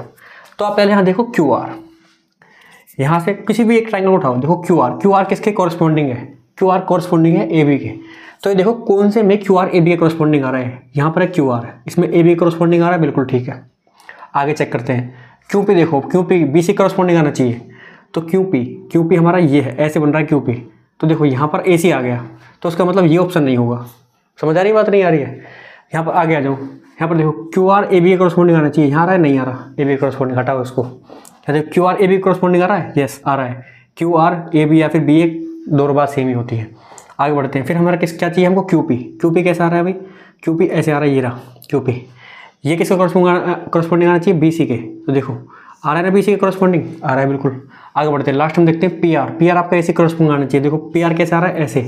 तो आप पहले यहाँ देखो क्यू आर, यहाँ से किसी भी एक ट्रायंगल उठाओ, देखो क्यू आर किसके कॉरस्पॉन्डिंग है, क्यू आर कॉरस्पॉन्डिंग है ए बी के। तो ये देखो कौन से में क्यू आर ए बी के कॉरस्पॉन्डिंग आ रहा है, यहाँ पर है क्यू आर, इसमें ए बी कॉरस्पॉन्डिंग आ रहा है, बिल्कुल ठीक है। आगे चेक करते हैं, क्यू पी देखो, Q P B C corresponding आना चाहिए, तो क्यू पी हमारा ये है, ऐसे बन रहा है क्यू पी, तो देखो यहाँ पर ए सी आ गया, तो उसका मतलब ये ऑप्शन नहीं होगा। समझ आ रही बात, नहीं आ रही है? यहाँ पर आगे आ जाओ, यहाँ पर देखो क्यू आर ए बी के कॉरस्पॉन्डिंग आना चाहिए, यहाँ आ रहा है, नहीं आ रहा, ए बी कॉरस्पॉन्डिंग हटाओ इसको। Q R A B corresponding आ रहा है, यस आ रहा है, क्यू आर ए बी या फिर बी ए दोनों बात सेम ही होती है। आगे बढ़ते हैं, फिर हमारा क्या चाहिए हमको, क्यू पी कैसा आ रहा है भाई, क्यू पी ऐसे आ रहा है, ये रहा क्यू पी, ये किसके करस्पॉन्डिंग आना चाहिए, BC के। तो देखो आ रहा है ना BC के करस्पॉन्डिंग, आ रहा है बिल्कुल। आगे बढ़ते हैं, लास्ट हम देखते हैं PR आपका AC करस्पॉन्डिंग आना चाहिए। देखो PR कैसे आ रहा है, ऐसे।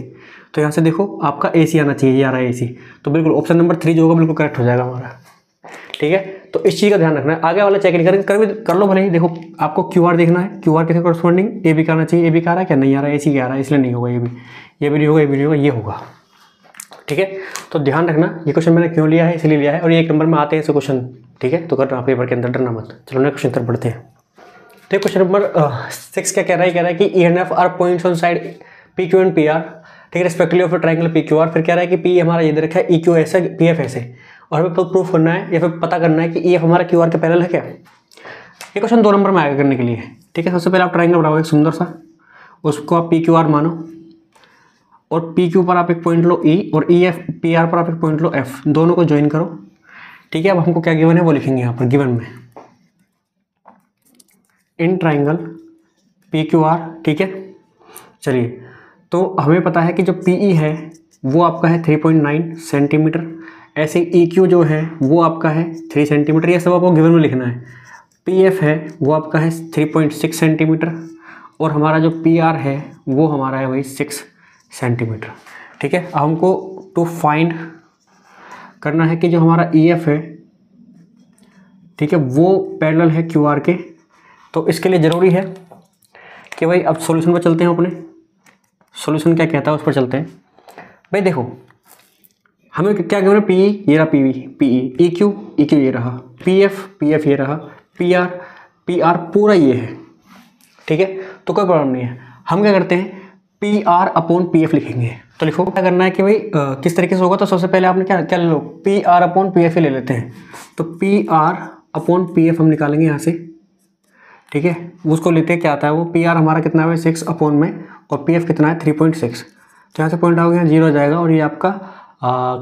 तो यहाँ से देखो आपका AC आना चाहिए, ये आ रहा है AC। तो बिल्कुल ऑप्शन नंबर 3 जो होगा बिल्कुल करेक्ट हो जाएगा हमारा, ठीक है। तो इस चीज़ का ध्यान रखना है, आगे वाला चेक नहीं करेंगे, कर लो भले ही। देखो आपको QR देखना है, QR किसके करस्पॉन्डिंग, AB का आना चाहिए। AB का आ रहा है क्या, नहीं आ रहा है, AC का आ रहा है, इसलिए नहीं होगा। ये भी नहीं होगा, ये भी नहीं होगा, ये होगा, ठीक है। तो ध्यान रखना, ये क्वेश्चन मैंने क्यों लिया है, इसलिए लिया है, और ये 1 नंबर में आते हैं ऐसे क्वेश्चन, ठीक है। तो करना पेपर के अंदर, डरना मत। चलो नेक्स्ट क्वेश्चन तरफ बढ़ते हैं। तो क्वेश्चन नंबर 6 क्या कह रहा है कि ENF are points on side PQ and PR, ठीक है, रिस्पेक्टिवली ऑफ ट्रायंगल PQR। फिर कह रहा है कि P हमारा ये दे रखा है, EQ ऐसे, PF ऐसे, और हमें प्रूफ करना है या फिर पता करना है कि EF हमारा QR के पैरेलल है क्या। ये क्वेश्चन 2 नंबर में आएगा करने के लिए, ठीक है। सबसे पहले आप ट्रायंगल बनाओ एक सुंदर सा, उसको आप PQR मानो, और PQ पर आप एक पॉइंट लो E, और EF PR पर आप एक पॉइंट लो F, दोनों को ज्वाइन करो, ठीक है। अब हमको क्या गिवन है वो लिखेंगे यहाँ पर गिवन में, इन ट्राइंगल PQR, ठीक है। चलिए, तो हमें पता है कि जो PE है वो आपका है 3.9 सेंटीमीटर, ऐसे EQ जो है वो आपका है 3 सेंटीमीटर, ये सब आपको गिवन में लिखना है। PF है वो आपका है 3.6 सेंटीमीटर, और हमारा जो PR है वो हमारा है वही 6 सेंटीमीटर, ठीक है। अब हमको टू फाइंड करना है कि जो हमारा EF है, ठीक है, वो पैरेलल है QR के। तो इसके लिए ज़रूरी है कि भाई अब सॉल्यूशन पर चलते हैं, अपने सॉल्यूशन क्या कहता है उस पर चलते हैं। भाई देखो हमें क्या गिवन है, PE ये रहा, PE, EQ ये रहा, PF ये रहा, PR पूरा ये है, ठीक है। तो कोई प्रॉब्लम नहीं है, हम क्या करते हैं PR/PF लिखेंगे। तो लिखो क्या करना है कि भाई किस तरीके से होगा। तो सबसे पहले आपने क्या ले लो, PR/PF ले लेते हैं। तो PR/PF हम निकालेंगे यहाँ से, ठीक है। उसको लेते हैं, क्या आता है वो, PR हमारा कितना है 6 में, और PF कितना है 3.6। तो यहाँ से पॉइंट आओगे, यहाँ 0 हो जाएगा, और ये आपका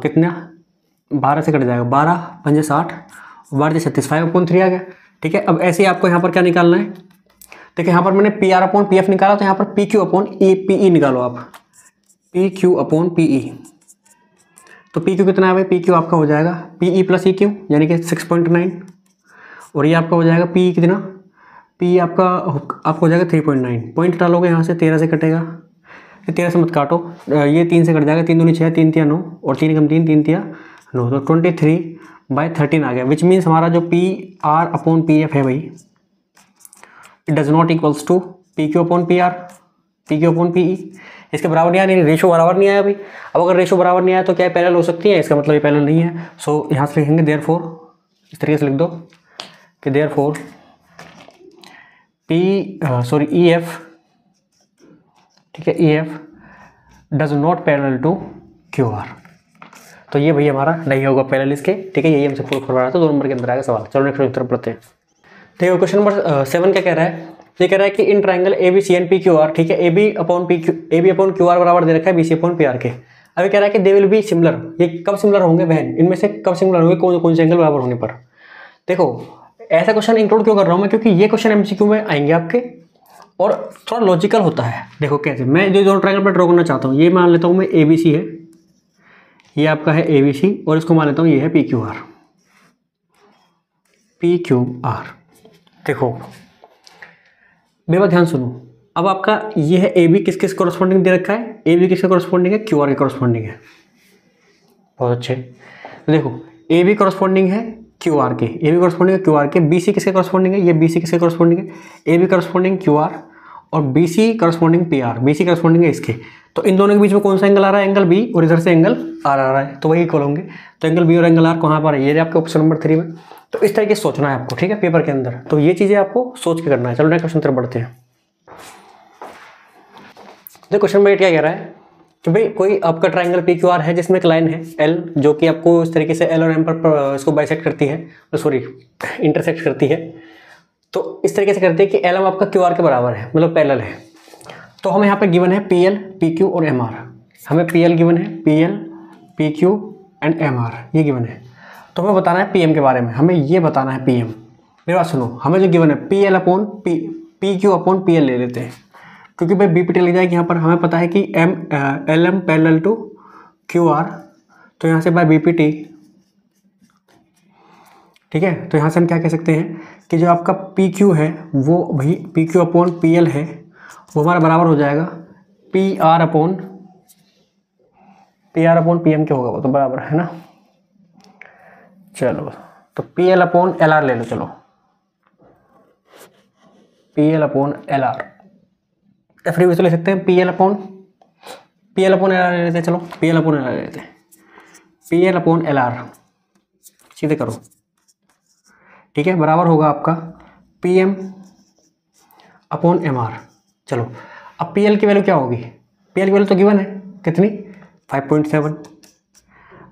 कितना 12 से कट जाएगा, 12 5 60, 12 36, 5/3 आ गया, ठीक है। अब ऐसे ही आपको यहाँ पर क्या निकालना है, देखिए यहाँ पर मैंने PR/PF निकाला, तो यहाँ पर PE निकालो आप, PE। तो PQ कितना है भाई, PQ आपका हो जाएगा PE + EQ यानी कि 6.9, और ये आपका हो जाएगा PE कितना, PE आपका हो जाएगा 3.9। पॉइंट डालोगे यहाँ से, 13 से कटेगा, 13 से मत काटो, ये 3 से कट जाएगा, 3 दूनी 6, 3 तिया 9, और 3 कम 3, 3 तिया 9, तो 23/13 आ गया। विच मीन्स हमारा जो PR/PF है भाई, it does not equals to PQ/PR, PQ/PE। इसके बराबर नहीं आया, रेशो बराबर नहीं आया भाई। अब अगर रेशो बराबर नहीं आया तो क्या पैरेलल हो सकती है, इसका मतलब ये पैरेलल नहीं है। सो यहाँ से लिखेंगे देयरफॉर, इस तरीके से लिख दो कि देयरफॉर EF, ठीक है, EF does not parallel to QR। तो ये भैया हमारा नहीं होगा पैरेलल इसके, ठीक है। यही हमसे प्रूफ करवा रहा था, 2 नंबर के अंदर आएगा सवाल। चलो नेक्स्ट उत्तर पढ़ते हैं। देखो क्वेश्चन नंबर 7 क्या कह रहा है, ये कह रहा है कि in triangle ABC and PQR, ठीक है, AB/QR बराबर दे रखा है BC/PR के। अभी कह रहा है कि दे विल बी सिमिलर, ये कब सिमिलर होंगे बहन, इनमें से कब सिमिलर होंगे, कौन से एंगल बराबर होने पर। देखो ऐसा क्वेश्चन इंक्लूड क्यों कर रहा हूँ मैं, क्योंकि ये क्वेश्चन MCQ में आएंगे आपके, और थोड़ा लॉजिकल होता है। देखो कैसे, मैं जो दोनों ट्राइंगल पर ड्रॉ करना चाहता हूँ, ये मान लेता हूँ मैं ABC है, ये आपका है ABC, और इसको मान लेता हूँ ये है PQR। देखो मेरा ध्यान सुनो, अब आपका ये है AB किस कॉरस्पॉन्डिंग दे रखा है, AB किसके कॉरस्पॉन्डिंग है, QR के कॉरस्पॉन्डिंग है। बहुत अच्छे, तो देखो AB कॉरस्पॉन्डिंग है QR के, AB कॉरस्पॉन्डिंग है QR के, BC किसके कॉरस्पॉन्डिंग है, ये BC किसके कॉरस्पॉन्डिंग है, AB कॉरस्पॉन्डिंग QR, और BC corresponding PR, BC corresponding है इसके। तो इन दोनों के बीच में कौन सा एंगल आ रहा है, एंगल B, और इधर से एंगल R आ रहा है, तो वही इक्वल होंगे। तो एंगल B और एंगल R कहाँ पर है, ये आपके ऑप्शन नंबर 3 में। तो इस तरीके से सोचना है आपको, ठीक है, पेपर के अंदर। तो ये चीज़ें आपको सोच के करना है। चलो नेक्स्ट क्वेश्चन तरफ बढ़ते हैं। देखो क्वेश्चन में क्या कह रहा है कि भाई कोई आपका ट्राइंगल PQR है जिसमें एक लाइन है L, जो कि आपको इस तरीके से L और M पर इसको बाइसेक्ट करती है, सॉरी इंटरसेक्ट करती है। तो इस तरीके से करते हैं कि LM आपका QR के बराबर है, मतलब पैरेलल है। तो हमें यहाँ पे गिवन है PL, PQ और MR। हमें PL गिवन है, PL, PQ एंड MR ये गिवन है। तो हमें बताना है PM के बारे में, हमें ये बताना है PM। मेरी बात सुनो, हमें जो गिवन है PQ/PL ले लेते हैं, क्योंकि भाई BPT लग जाएगी यहाँ पर। हमें पता है कि LM पैरेलल टू QR, तो यहाँ से बाय BPT ठीक है। तो यहाँ से हम क्या कह सकते हैं कि जो आपका पी क्यू है वो भाई P Q upon P L है, वो हमारा बराबर हो जाएगा P R upon P M क्या होगा, वो तो बराबर है ना। चलो तो P L upon L R ले लो, चलो P L upon L R, या फिर भी तो ले सकते हैं P L upon L R ले लेते हैं। चलो P L upon L R ले लेते हैं, P L upon L are सीधे करो, ठीक है, बराबर होगा आपका P M upon M R. चलो अब पी एल की वैल्यू क्या होगी, पी एल की वैल्यू तो गिवन है कितनी 5.7।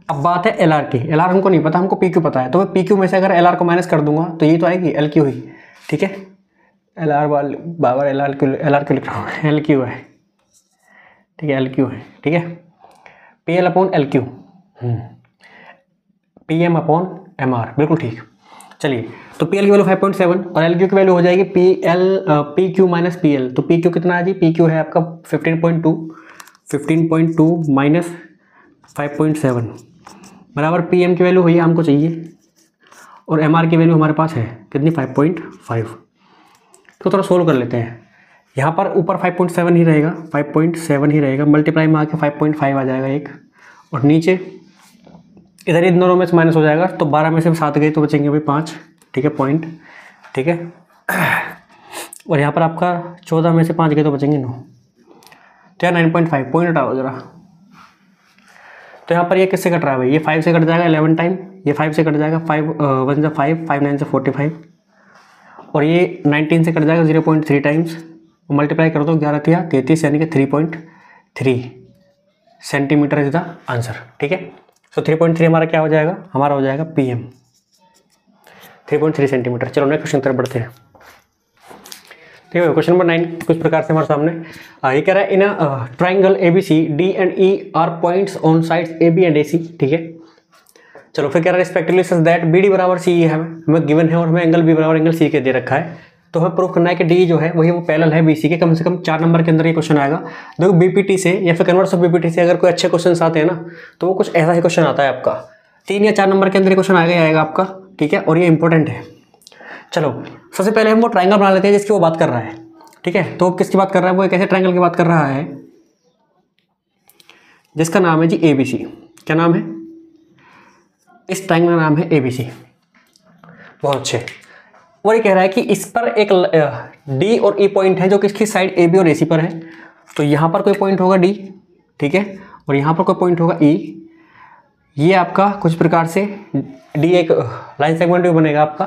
अब बात है एल आर की, एल आर हमको नहीं पता, हमको पी क्यू पता है, तो मैं पी क्यू में से अगर एल आर को माइनस कर दूंगा तो ये तो आएगी एल क्यू ही, ठीक है। एल आर बाबर एल आर क्यू लिख रहा हूँ, एल क्यू है, ठीक है, एल क्यू है, ठीक है, P L upon L Q, P M upon M R, बिल्कुल ठीक। चलिए तो पी एल की वैल्यू 5.7 और एल क्यू की वैल्यू हो जाएगी P Q minus P L. तो पी क्यू कितना है जी, पी क्यू है आपका 15.2 माइनस 5.7 बराबर पी एम की वैल्यू हुई हमको चाहिए, और एम आर की वैल्यू हमारे पास है कितनी 5.5। तो थोड़ा सोल्व कर लेते हैं। यहाँ पर ऊपर 5.7 ही रहेगा, 5.7 ही रहेगा, मल्टीप्लाई में आके 5.5 आ जाएगा एक, और नीचे इधर इन दोनों में से माइनस हो जाएगा, तो 12 में से 7 गए तो बचेंगे भाई 5, ठीक है, पॉइंट, ठीक है। और यहाँ पर आपका 14 में से 5 गए तो बचेंगे 9, तो यार 9.5 पॉइंट हटाओ जरा। तो यहाँ पर ये किससे कट रहा है भाई, ये 5 से कट जाएगा 11 टाइम, ये 5 से कट जाएगा 5 1 से 5 5 9 से 45, और ये 19 से कट जाएगा 0.3 टाइम्स, मल्टीप्लाई कर दो 11 या 33 यानी कि 3.3 सेंटीमीटर इज द आंसर, ठीक है। सो 3.3 हमारा क्या हो जाएगा, हमारा हो जाएगा पी एम 3.3 सेंटीमीटर। चलो नेक्स्ट क्वेश्चन तरफ बढ़ते हैं। ठीक है, क्वेश्चन नंबर 9 कुछ प्रकार से हमारे सामने ये कह रहा है in triangle A B C D and E are points on sides A B and A C, ठीक है। चलो फिर कह रहा है respectively such that B D बराबर सी है, हमें गिवन है, और हमें एंगल बी बराबर एंगल सी के दे रखा है। तो हमें प्रूफ करना है कि डी जो है वही वो पैरेलल है बीसी के। कम से कम 4 नंबर के अंदर ये क्वेश्चन आएगा। देखो बीपीटी से या फिर कन्वर्स ऑफ बीपीटी से अगर कोई अच्छे क्वेश्चन आते हैं ना, तो वो कुछ ऐसा ही क्वेश्चन आता है आपका, 3 या 4 नंबर के अंदर क्वेश्चन आएगा आपका, ठीक है, और ये इंपॉर्टेंट है। चलो सबसे पहले हम वो ट्राइंगल बना लेते हैं जिसकी वो बात कर रहा है, ठीक है। तो किसकी बात कर रहा है, वो एक ऐसे ट्राइंगल की बात कर रहा है जिसका नाम है जी एबीसी। क्या नाम है, इस ट्राइंगल का नाम है एबीसी। बहुत अच्छे। और ये कह रहा है कि इस पर एक डी और ई पॉइंट है जो किसकी साइड ए बी और ए सी पर है। तो यहाँ पर कोई पॉइंट होगा डी, ठीक है, और यहाँ पर कोई पॉइंट होगा ई। ये आपका कुछ प्रकार से डी एक लाइन सेगमेंट भी बनेगा आपका।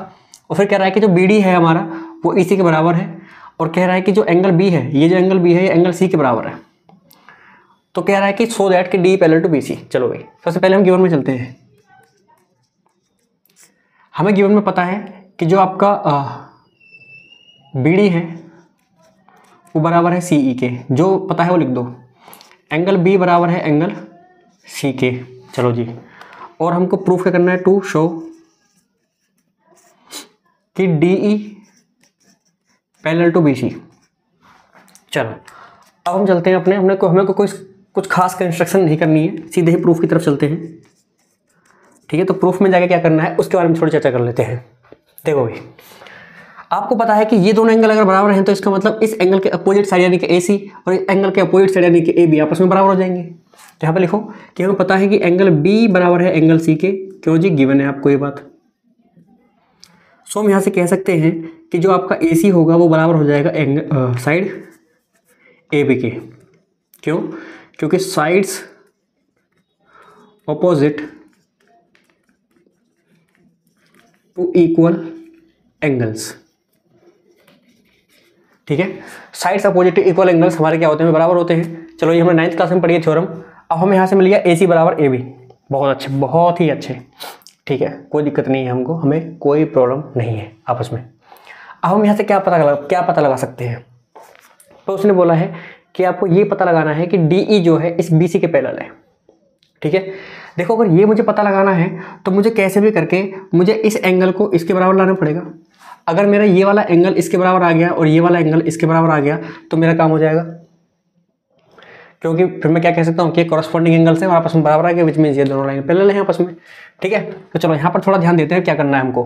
और फिर कह रहा है कि जो बी डी है हमारा वो ई सी के बराबर है, और कह रहा है कि जो एंगल बी है, ये जो एंगल बी है ये एंगल सी के बराबर है। तो कह रहा है कि सो दैट कि D parallel to B C. चलो भाई सबसे पहले हम गिवन में चलते हैं। हमें गिवन में पता है कि जो आपका बी डी है वो बराबर है सी ई के, जो पता है वो लिख दो। एंगल बी बराबर है एंगल सी के। चलो जी, और हमको प्रूफ क्या करना है, टू शो कि D E parallel to B C. चलो अब हम चलते हैं हमें कोई कुछ खास कंस्ट्रक्शन नहीं करनी है, सीधे ही प्रूफ की तरफ चलते हैं, ठीक है। तो प्रूफ में जाके क्या करना है उसके बारे में थोड़ी चर्चा कर लेते हैं। देखो भाई, आपको पता है कि ये दोनों एंगल अगर बराबर हैं तो इसका मतलब इस एंगल के अपोजिट साइड यानी कि ए सी और इस एंगल के अपोजिट साइड यानी कि ए बी आपस में बराबर हो जाएंगे। यहाँ पे लिखो कि हमें पता है कि एंगल बी बराबर है एंगल सी के। क्यों जी, गिवन है आपको ये बात। सो हम यहाँ से कह सकते हैं कि जो आपका ए सी होगा वो बराबर हो जाएगा एंगल साइड ए बी के। क्यों, क्योंकि sides opposite to equal angles, ठीक है। Sides opposite to equal angles हमारे क्या होते हैं, बराबर होते हैं। चलो ये हमने 9th क्लास में पढ़ी है थ्योरम। अब हमें यहाँ से मिल गया ए सी बराबर ए बी। बहुत अच्छे, बहुत ही अच्छे, ठीक है, कोई दिक्कत नहीं है हमको, हमें कोई प्रॉब्लम नहीं है आपस में। अब हम यहाँ से क्या पता लगा सकते हैं। तो उसने बोला है कि आपको ये पता लगाना है कि डी ई जो है इस बी सी के पैरेलल है, ठीक है। देखो अगर ये मुझे पता लगाना है तो मुझे कैसे भी करके मुझे इस एंगल को इसके बराबर लाना पड़ेगा। अगर मेरा ये वाला एंगल इसके बराबर आ गया और ये वाला एंगल इसके बराबर आ गया तो मेरा काम हो जाएगा। क्योंकि फिर मैं क्या कह सकता हूँ कि कॉरस्पॉन्डिंग एंगल्स हैं और आपस में बराबर है, विच मीन्स ये दोनों लाइन पैरेलल हैं आपस में, ठीक है। तो चलो यहाँ पर थोड़ा ध्यान देते हैं क्या करना है हमको।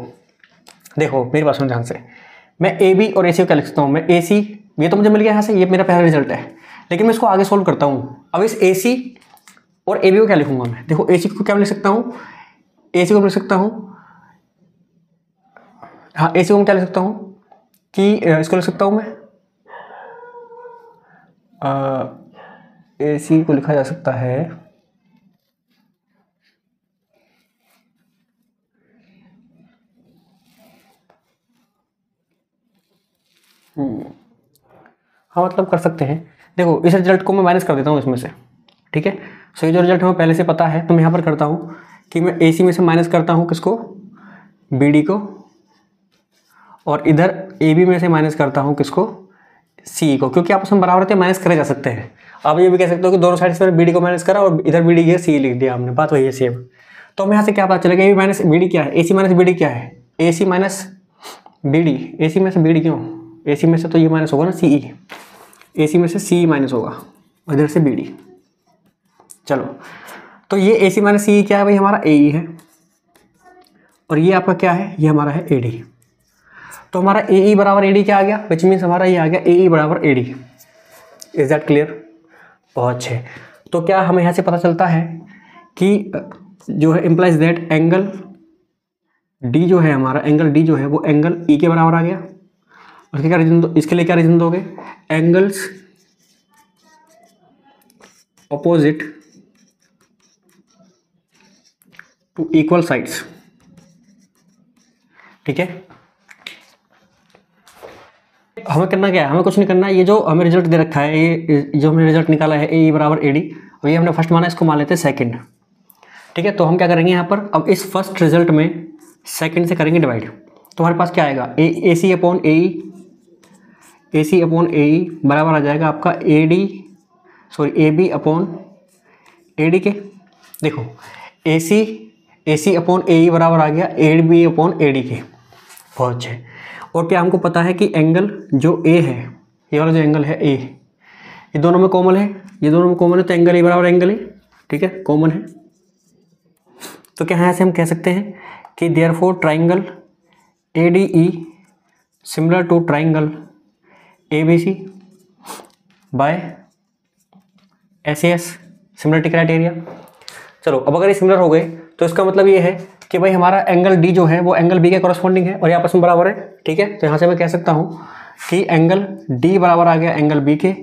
देखो मेरी बात सुनो ध्यान से, मैं ए बी और ए सी को क्या लिख सकता हूँ, मैं ए सी, ये तो मुझे मिल गया यहाँ से, ये मेरा पहला रिजल्ट है, लेकिन मैं इसको आगे सोल्व करता हूँ। अब इस ए सी और ए बी को क्या लिखूंगा मैं, देखो ए सी को क्या लिख सकता हूँ, ए सी को लिख सकता हूँ, हाँ ए सी को मैं क्या लिख सकता हूँ कि इसको लिख सकता हूँ मैं, ए सी को लिखा जा सकता है हाँ मतलब कर सकते हैं। देखो इस रिजल्ट को मैं माइनस कर देता हूँ इसमें से, ठीक है। सो ये जो रिजल्ट हमें पहले से पता है, तो मैं यहाँ पर करता हूँ कि मैं ए सी में से माइनस करता हूँ किसको, बी डी को, और इधर ए बी में से माइनस करता हूँ किसको, सी को, क्योंकि आपस में बराबर रहते हैं, माइनस करे जा सकते हैं। आप ये भी कह सकते हो कि दोनों साइड से बी डी को माइनस करा और इधर बी डी की सी लिख दिया हमने, बात वही है सेम। तो हमें यहाँ से क्या पता चलेगा, A B minus B D क्या है, A C minus B D क्या है, A C minus B D, A C में से बी डी क्यों, ए सी में से तो ये माइनस होगा ना सी ई, ए सी में से सी माइनस होगा, इधर से बी डी। चलो तो ये ए सी माइनस सी क्या है भाई, हमारा ए ई है, और ये आपका क्या है, ये हमारा है ए डी। तो हमारा ए ई बराबर ए डी क्या आ गया, विच मीन्स हमारा ये आ गया ए ई बराबर ए डी। Is that clear? बहुत अच्छे। तो क्या हमें यहाँ से पता चलता है कि जो है इम्प्लाइज दैट एंगल डी जो है हमारा, एंगल डी जो है वो एंगल ई के बराबर आ गया। उसके क्या रीजन, इसके लिए क्या रीजन दोगे, angles opposite to equal sides, ठीक है। हमें करना क्या है, हमें कुछ नहीं करना है, ये जो हमें रिजल्ट दे रखा है, ये जो हमने रिजल्ट निकाला है ए बराबर ए डी, और ये हमने फर्स्ट माना, इसको मान लेते हैं सेकंड, ठीक है। तो हम क्या करेंगे यहाँ पर, अब इस फर्स्ट रिजल्ट में सेकंड से करेंगे डिवाइड, तो हमारे पास क्या आएगा, ए सी अपॉन ए ई, ए सी अपॉन ए ई बराबर आ जाएगा आपका A D, sorry A B upon A D के। देखो ए सी अपॉन ए ई बराबर आ गया A B upon A D के, बहुत अच्छे। और क्या हमको पता है कि एंगल जो ए है, ये वाला जो एंगल है ए, ये दोनों में कॉमन है, ये दोनों में कॉमन है, तो एंगल ए बराबर एंगल ए, ठीक है, कॉमन है। तो क्या यहाँ से हम कह सकते हैं कि therefore triangle A D E similar to triangle A B C by S A S, similarity criteria. चलो अब अगर ये सिमिलर हो गए तो इसका मतलब ये है कि भाई हमारा एंगल डी जो है वो एंगल बी के कॉरस्पॉन्डिंग है और ये आपस में बराबर है, ठीक है। तो यहाँ से मैं कह सकता हूँ कि एंगल डी बराबर आ गया एंगल बी के,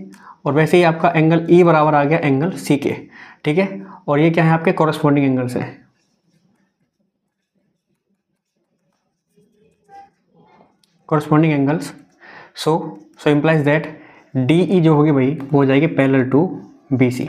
और वैसे ही आपका एंगल ई बराबर आ गया एंगल सी के, ठीक है। और ये क्या है, आपके कॉरस्पॉन्डिंग एंगल्स हैं। Corresponding angles, so implies that D E जो होगी भाई वो हो जाएगी पैरेलल टू बी सी,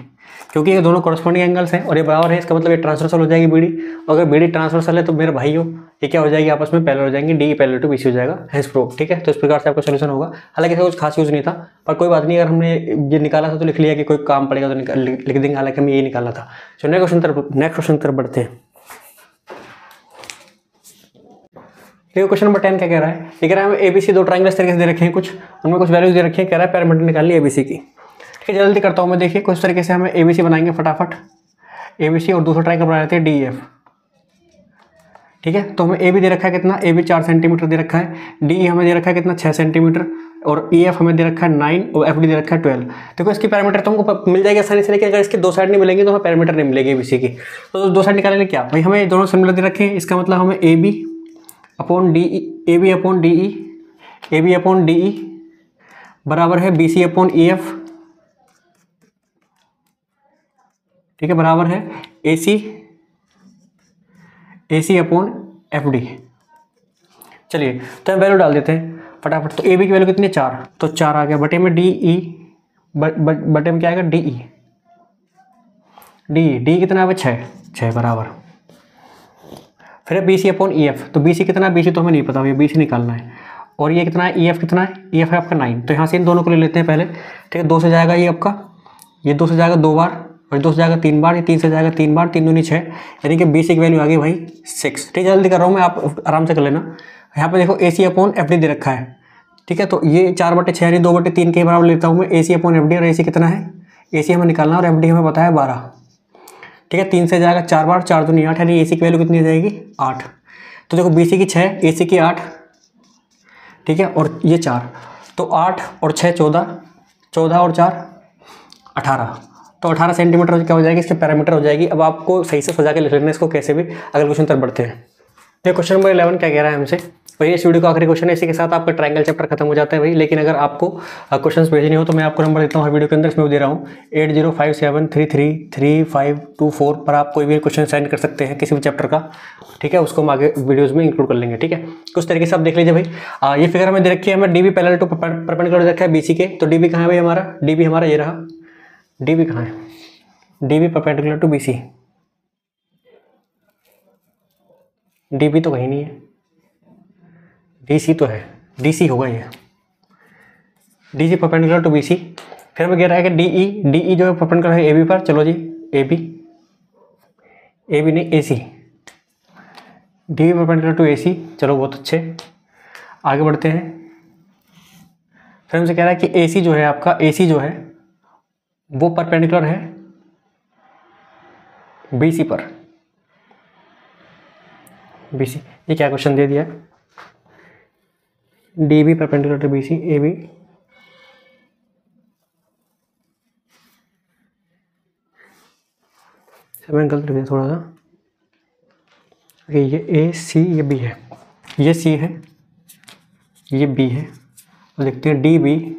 क्योंकि ये दोनों कॉरस्पॉन्डिंग एंगल्स हैं और ये बराबर है, इसका मतलब ये ट्रांसवर्सल हो जाएगी बी डी। अगर बी डी ट्रांसवर्सल है तो मेरे भाई हो ये क्या हो जाएगी, आपस में पैरेलल हो जाएंगे, D parallel to B C हो जाएगा, हेंस प्रूव, ठीक है। तो इस प्रकार से आपका सोल्यूशन होगा। हालांकि इसका कुछ खास यूज़ नहीं था, पर कोई बात नहीं, अगर हमने ये निकाला था तो लिख लिया कि कोई काम पड़ेगा तो लिख देंगे, हालांकि हमें यही निकालना था। चलो नेक्स्ट क्वेश्चन तरफ बढ़ते हैं। देखो क्वेश्चन नंबर 10 क्या कह रहा है, ये कह रहा है हमें एबीसी दो ट्रायंगल इस तरीके से दे रखे हैं, कुछ उनमें कुछ वैल्यूज दे रखी है, कह रहा है पैरामीटर निकालनी है एबीसी की, ठीक है। जल्दी करता हूँ मैं, देखिए कुछ तरीके से हमें एबीसी बनाएंगे फटाफट, एबीसी और दूसरा ट्रायंगल बना लेते हैं डीएफ, ठीक है। तो हमें ए बी दे रखा है कितना, ए बी 4 सेंटीमीटर दे रखा है, डी हमें दे रखा है कितना 6 सेंटीमीटर, और ई एफ हमें दे रखा है 9 और एफ डी दे रखा है 12। देखो इसकी पैरामीटर तो हमको मिल जाएगी आसानी से, लेकिन अगर इसके दो साइड नहीं मिलेंगे तो हमें पैरामीटर नहीं मिलेगी एबीसी की। तो दो साइड निकालने क्या भाई, हमें दोनों सिमिलर दे रखे हैं, इसका मतलब हमें A B upon D E, A B upon D E, A B upon D E बराबर है B C upon E F, ठीक है, बराबर है A C upon F D. चलिए तो हम वैल्यू डाल देते हैं फटाफट। तो ए बी की वैल्यू कितनी है 4, तो 4 आ गया, बटे में डी ई, बटे में क्या आएगा डी ई, डी कितना है 6 बराबर, फिर B C upon E F, तो बी सी कितना है, बी सी तो हमें नहीं पता, ये बी सी निकालना है। और ये कितना है, ई एफ कितना है, ई एफ है आपका 9। तो यहाँ से इन दोनों को ले लेते हैं पहले, ठीक है। 2 से जाएगा ये आपका, ये 2 से जाएगा 2 बार, और 2 से जाएगा 3 बार, ये 3 से जाएगा 3 बार, 3 दूनी 6, यानी कि बी सी की वैल्यू आ गई भाई 6, ठीक है। जल्दी कर रहा हूँ मैं, आप आराम से कर लेना। यहाँ पे देखो ए सी अपॉन एफ डी दे रखा है, ठीक है। तो ये 4/6 यानी 2/3 के बराबर लेता हूँ मैं, ए सी अपॉन एफ डी, और ए सी कितना है, AC हमें निकालना और FD हमें पता है 12, ठीक है। 3 से जाएगा 4 बार, 4 दूनी 8, यानी AC की वैल्यू कितनी आ जाएगी 8। तो देखो BC की 6, AC की 8, ठीक है, और ये 4, तो 8 और 6 14, 14 और 4 18, तो 18 सेंटीमीटर क्या हो जाएगी, इसके पैरामीटर हो जाएगी। अब आपको सही से सजा के लिख लेना इसको कैसे भी, अगर क्वेश्चन तरफ बढ़ते हैं। तो क्वेश्चन नंबर 11 क्या कह रहा है हमसे, और ये इस वीडियो का आखिरी क्वेश्चन है, इसी के साथ आपका ट्रायंगल चैप्टर खत्म हो जाता है भाई। लेकिन अगर आपको क्वेश्चंस भेजने हो तो मैं आपको नंबर देता हूँ हर वीडियो के अंदर, इसमें दे रहा हूँ 8057333524 पर आप कोई भी क्वेश्चन सेंड कर सकते हैं किसी भी चैप्टर का, ठीक है। उसको हम आगे वीडियोज़ में इंक्लूड कर लेंगे, ठीक है। कुछ तरीके से आप देख लीजिए भाई। ये फिगर हमें दे रखी है, हमें DB पैरेलल टू परपेंडिकुलर दे रखा है BC के, तो DB कहाँ है भाई हमारा, DB हमारा ये रहा, DB कहाँ है, DB perpendicular to BC, DB तो कहीं नहीं है, DC तो है, DC होगा ये, DC परपेंडिकुलर टू BC। फिर हमें कह रहा है कि DE जो है परपेंडिकुलर है AB पर, चलो जी AB नहीं AC, DB perpendicular to AC, चलो बहुत अच्छे, आगे बढ़ते हैं। फिर हमसे कह रहा है कि AC जो है आपका, AC जो है वो परपेंडिकुलर है BC पर, BC, ये क्या क्वेश्चन दे दिया है, DB perpendicular to BC, AB, मैंने गलत लिख दिया थोड़ा सा, ये AC, ये B है, ये C है, ये B है, और लिखते हैं DB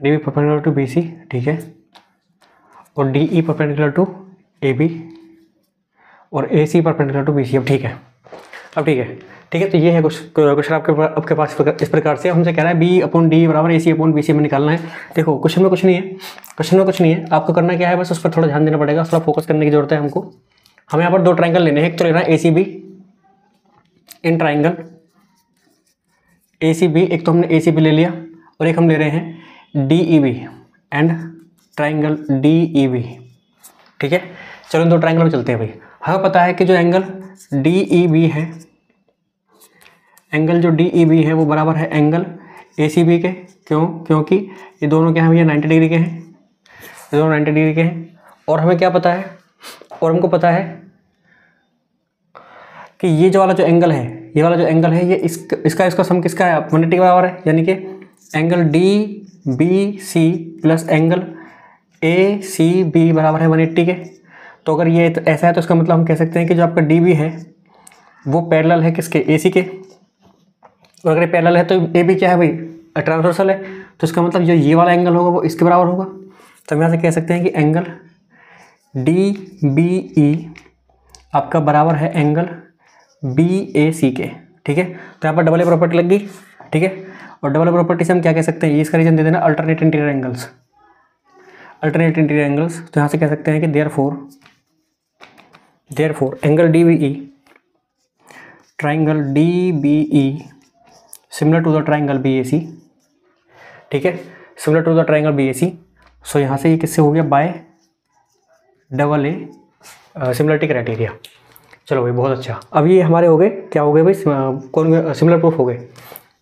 परपेंडिकुलर टू BC, ठीक है, और DE परपेंडिकुलर टू AB, और AC परपेंडिकुलर टू BC। अब ठीक है, ठीक है। तो ये है क्वेश्चन आपके पास इस प्रकार से हमसे कह रहा है B/D बराबर AC/BC में निकालना है। देखो क्वेश्चन में कुछ नहीं है, आपको करना क्या है, बस उस पर थोड़ा ध्यान देना पड़ेगा, थोड़ा फोकस करने की जरूरत है हमको। हमें यहाँ पर 2 ट्रायंगल लेने हैं, एक तो लेना है ACB इन ट्रायंगल ACB, एक तो हमने ACB ले लिया, और एक हम ले रहे हैं DEB एंड ट्रायंगल DEB, ठीक है। चलो इन 2 ट्रायंगल में चलते हैं भाई। हमें पता है कि जो एंगल DEB है, एंगल जो DEB है वो बराबर है एंगल ACB के, क्योंकि ये दोनों क्या हैं, ये 90 डिग्री के हैं, ये दोनों 90 डिग्री के हैं। और हमें क्या पता है, और हमको पता है कि ये जो वाला जो एंगल है, ये वाला जो एंगल है, ये इसका सम किसका है, 180 के बराबर है, यानी कि angle DBC plus angle ACB बराबर है 180 के। तो अगर ये ऐसा है तो इसका मतलब हम कह सकते हैं कि जो आपका DB है वो पैरेलल है किसके, AC के, और अगर पैरेलल है तो AB क्या है भाई, ट्रांसवर्सल है, तो इसका मतलब जो ये वाला एंगल होगा वो इसके बराबर होगा। तो हम यहाँ से कह सकते हैं कि एंगल DBE आपका बराबर है एंगल BAC के, ठीक है। तो यहाँ पर डबल ए प्रॉपर्टी लग गई, ठीक है, और डबल ए प्रॉपर्टी से हम क्या कह सकते हैं, ये इसका रीजन दे देना अल्टरनेट इंटीरियर एंगल्स, तो यहाँ से कह सकते हैं कि therefore angle DBE similar to the triangle BAC, ठीक है, similar to the triangle BAC। So यहाँ से ये किससे हो गया, by double A similarity criteria. चलो भाई बहुत अच्छा। अब ये हमारे हो गए, क्या हो गए भाई, कौन सिमिलर प्रूफ हो गए।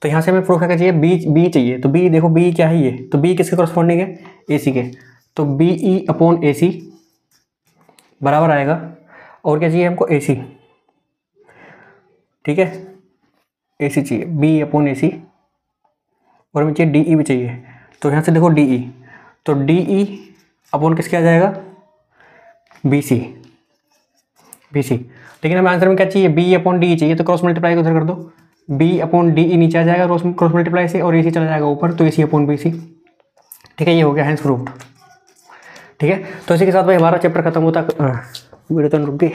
तो यहाँ से हमें प्रूफ क्या चाहिए, बी चाहिए। तो बी देखो, बी क्या है, ये तो बी किसके कॉरस्पॉन्डिंग है, AC के, तो BE/AC बराबर आएगा, और क्या चाहिए हमको, AC, ठीक है, AC चाहिए, BE/AC, और हमें चाहिए DE भी चाहिए। तो यहाँ से देखो DE, तो DE अपॉन किसके आ जाएगा, BC। लेकिन हमें आंसर में क्या चाहिए, BE/DE चाहिए, तो क्रॉस मल्टीप्लाई को उधर कर दो, BE/DE नीचे आ जाएगा क्रॉस मल्टीप्लाई से, और AC चला जाएगा ऊपर, तो AC/BC, ठीक है, ये हो गया हैंस प्रूव्ड, ठीक है। तो इसी के साथ भाई हमारा चैप्टर खत्म होता, वीडियो तो रुक गई।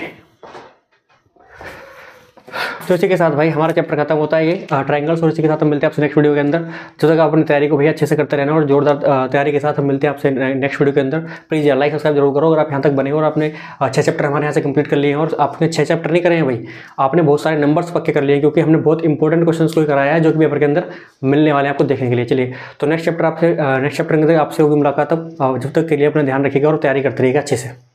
तो इसी के साथ भाई हमारा चैप्टर खत्म होता है, ये ट्रायंगल्स, और इसी के साथ हम मिलते हैं आपसे नेक्स्ट वीडियो के अंदर। जब तक आप अपनी तैयारी को भैया अच्छे से करते रहना, और जोरदार तैयारी के साथ हम मिलते हैं आपसे नेक्स्ट वीडियो के अंदर। प्लीज़ यार लाइक सब्सक्राइब जरूर करो, अगर आप यहाँ तक बने हो और आपने 6 चैप्टर हमारे यहाँ से कंप्लीट कर लिए हैं। और आपने 6 चैप्टर नहीं करे हैं भाई, आपने बहुत सारे नंबर्स पक्के कर लिए हैं, क्योंकि हमने बहुत इंपॉर्टेंट क्वेश्चन को कराया है जो कि पेपर के अंदर मिलने वाले हैं आपको देखने के लिए। चलिए, तो नेक्स्ट चैप्टर के अंदर आपसे होगी मुलाकात। अब जब तक के लिए अपना ध्यान रखिएगा और तैयारी करते रहिएगा अच्छे से।